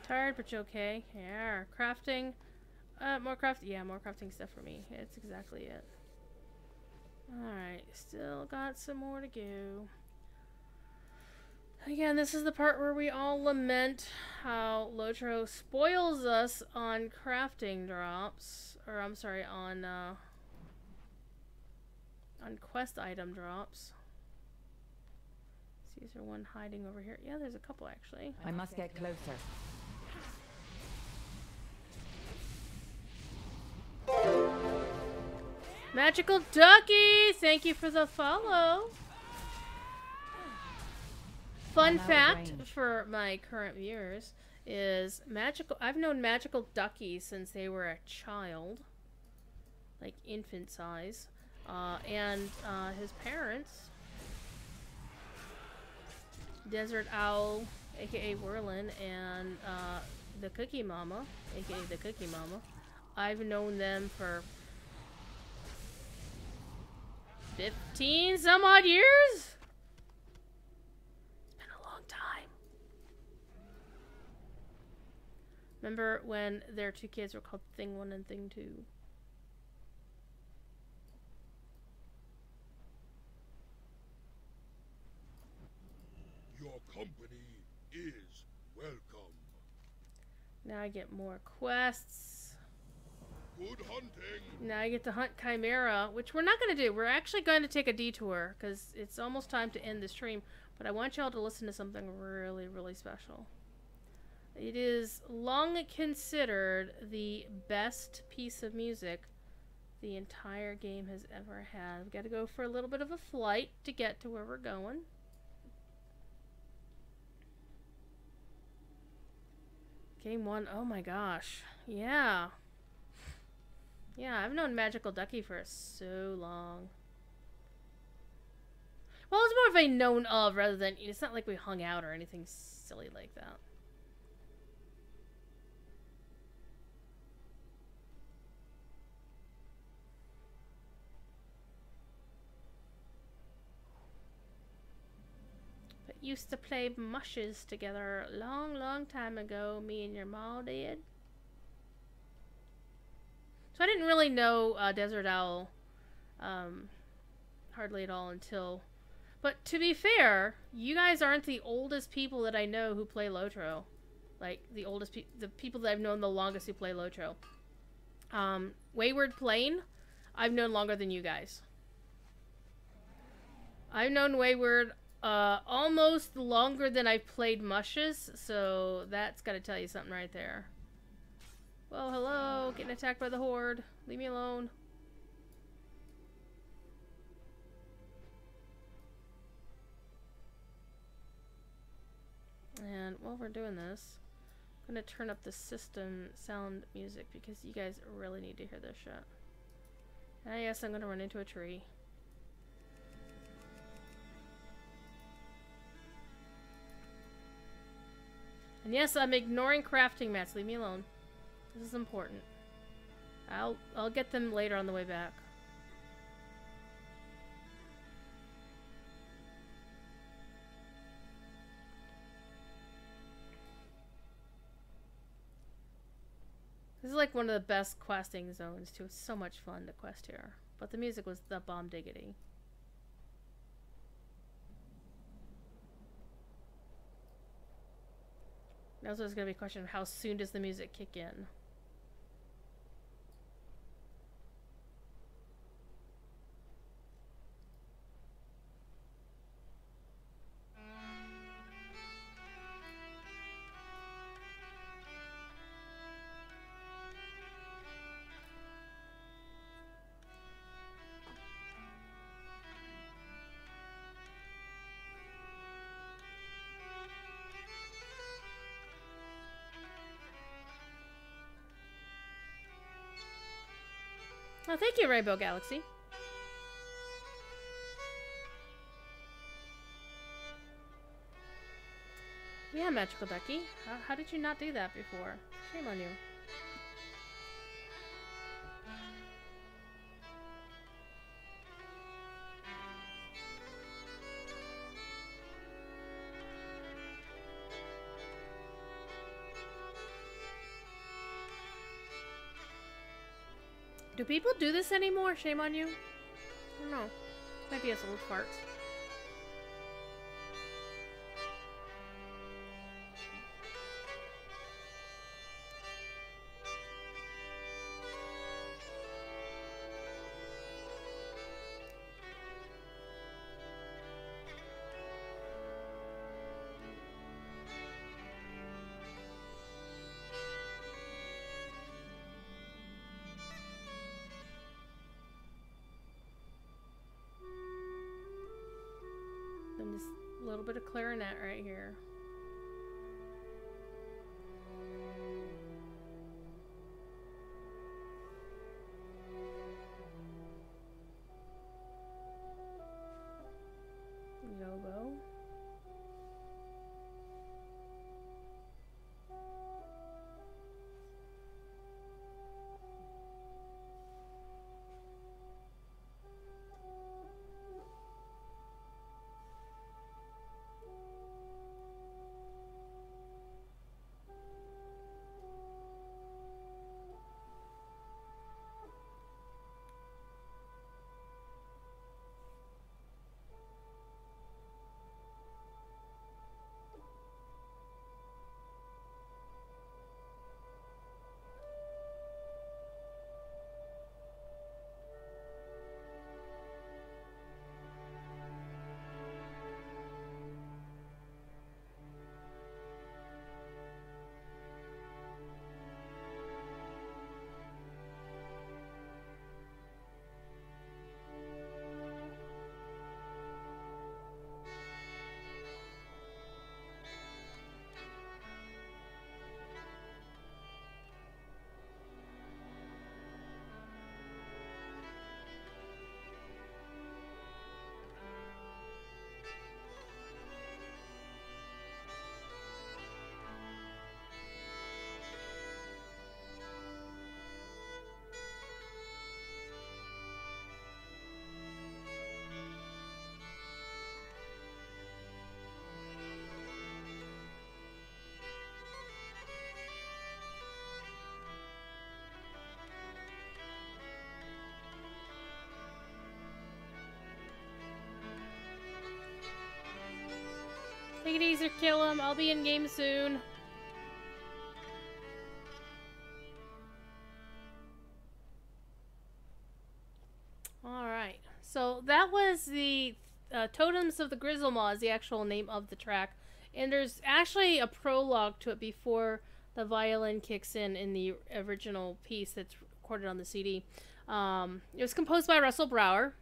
Tired, but you're okay. Yeah, crafting. More crafting stuff for me. It's exactly it. Alright, still got some more to go. Again, this is the part where we all lament how Lotro spoils us on crafting drops. Or, I'm sorry, on quest item drops. See, is there one hiding over here? Yeah, there's a couple, actually. I must get closer. Magical Ducky! Thank you for the follow. Fun fact for my current viewers is I've known Magical Ducky since they were a child. Like infant size. And his parents, Desert Owl, aka Whirlin, and the Cookie Mama, aka the Cookie Mama. I've known them for 15 some odd years? It's been a long time. Remember when their two kids were called Thing 1 and Thing 2? Your company is welcome. Now I get more quests. Good hunting. Now I get to hunt Chimera, which we're not going to do. We're actually going to take a detour because it's almost time to end the stream. But I want y'all to listen to something really, really special. It is long considered the best piece of music the entire game has ever had. We've got to go for a little bit of a flight to get to where we're going. Game 1, oh my gosh. Yeah. Yeah, I've known Magical Ducky for so long. Well, it's more of a known of rather than, it's not like we hung out or anything silly like that. But used to play mushes together a long, long time ago, me and your ma did. So I didn't really know Desert Owl hardly at all until... But to be fair, you guys aren't the oldest people that I know who play Lotro. Like, the oldest the people that I've known the longest who play Lotro. Wayward Plain, I've known longer than you guys. I've known Wayward almost longer than I've played Mushes, so that's got to tell you something right there. Well, hello, getting attacked by the Horde. Leave me alone. And while we're doing this, I'm going to turn up the system sound music because you guys really need to hear this shit. And yes, I'm going to run into a tree. And yes, I'm ignoring crafting mats. Leave me alone. This is important. I'll get them later on the way back. This is like one of the best questing zones too. It's so much fun to quest here. But the music was the bomb diggity. Now there's going to be a question of how soon does the music kick in? Oh, thank you, Rainbow Galaxy. Yeah, Magical Ducky. How did you not do that before? Shame on you. Do people do this anymore? Shame on you. I don't know. Might be us old farts. This little bit of clarinet right here. Yobo. Take it easy, kill him. I'll be in game soon. Alright, so that was the Totems of the Grizzlemaw is the actual name of the track. And there's actually a prologue to it before the violin kicks in the original piece that's recorded on the CD. It was composed by Russell Brower,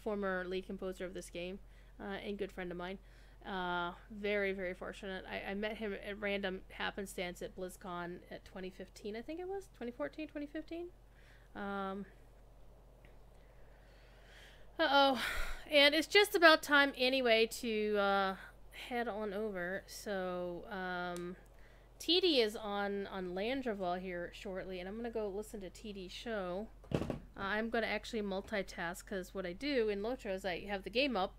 former lead composer of this game, and good friend of mine. Very, very fortunate. I met him at random happenstance at BlizzCon at 2015, I think it was? 2014, 2015? Uh-oh. And it's just about time anyway to head on over. So, TD is on Landreval here shortly, and I'm going to go listen to TD's show. I'm going to actually multitask, because what I do in Lotra is I have the game up,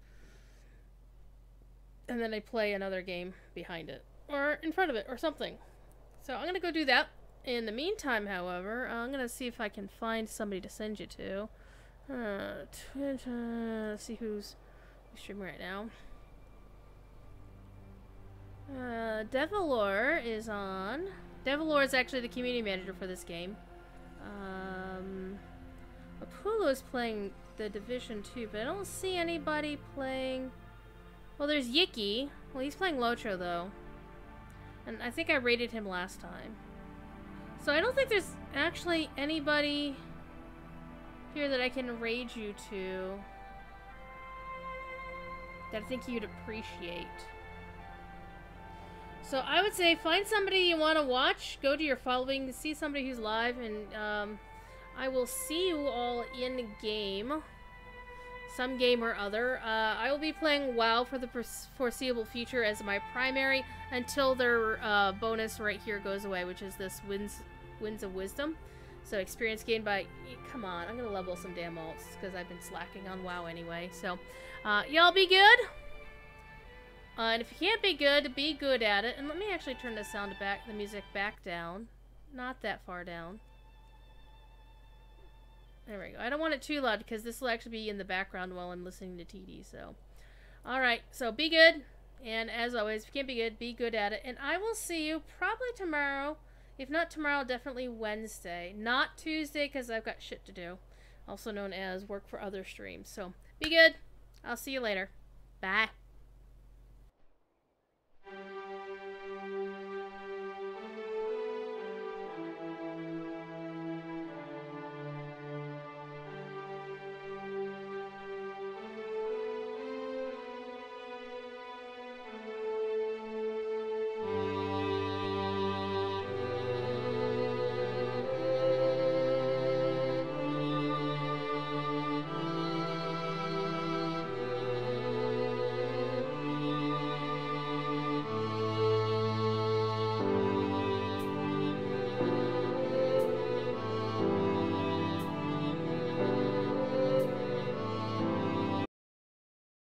and then I play another game behind it, or in front of it, or something. So I'm going to go do that. In the meantime, however, I'm going to see if I can find somebody to send you to. Let's see who's streaming right now. Devilor is on. Devilor is actually the community manager for this game. Apollo is playing the Division 2, but I don't see anybody playing... Well, there's Yicky. Well, he's playing Lotro, though. And I think I rated him last time. So I don't think there's actually anybody here that I can raid you to that I think you'd appreciate. So I would say find somebody you want to watch, go to your following to see somebody who's live, and I will see you all in game. Some game or other. I will be playing WoW for the foreseeable future as my primary until their bonus right here goes away, which is this Winds of Wisdom. So experience gained by... Come on, I'm going to level some damn alts because I've been slacking on WoW anyway. So, y'all be good. And if you can't be good at it. And let me actually turn the music back down. Not that far down. There we go. I don't want it too loud because this will actually be in the background while I'm listening to TD. So, alright. So, be good. And as always, if you can't be good at it. And I will see you probably tomorrow. If not tomorrow, definitely Wednesday. Not Tuesday because I've got shit to do. Also known as work for other streams. So, be good. I'll see you later. Bye.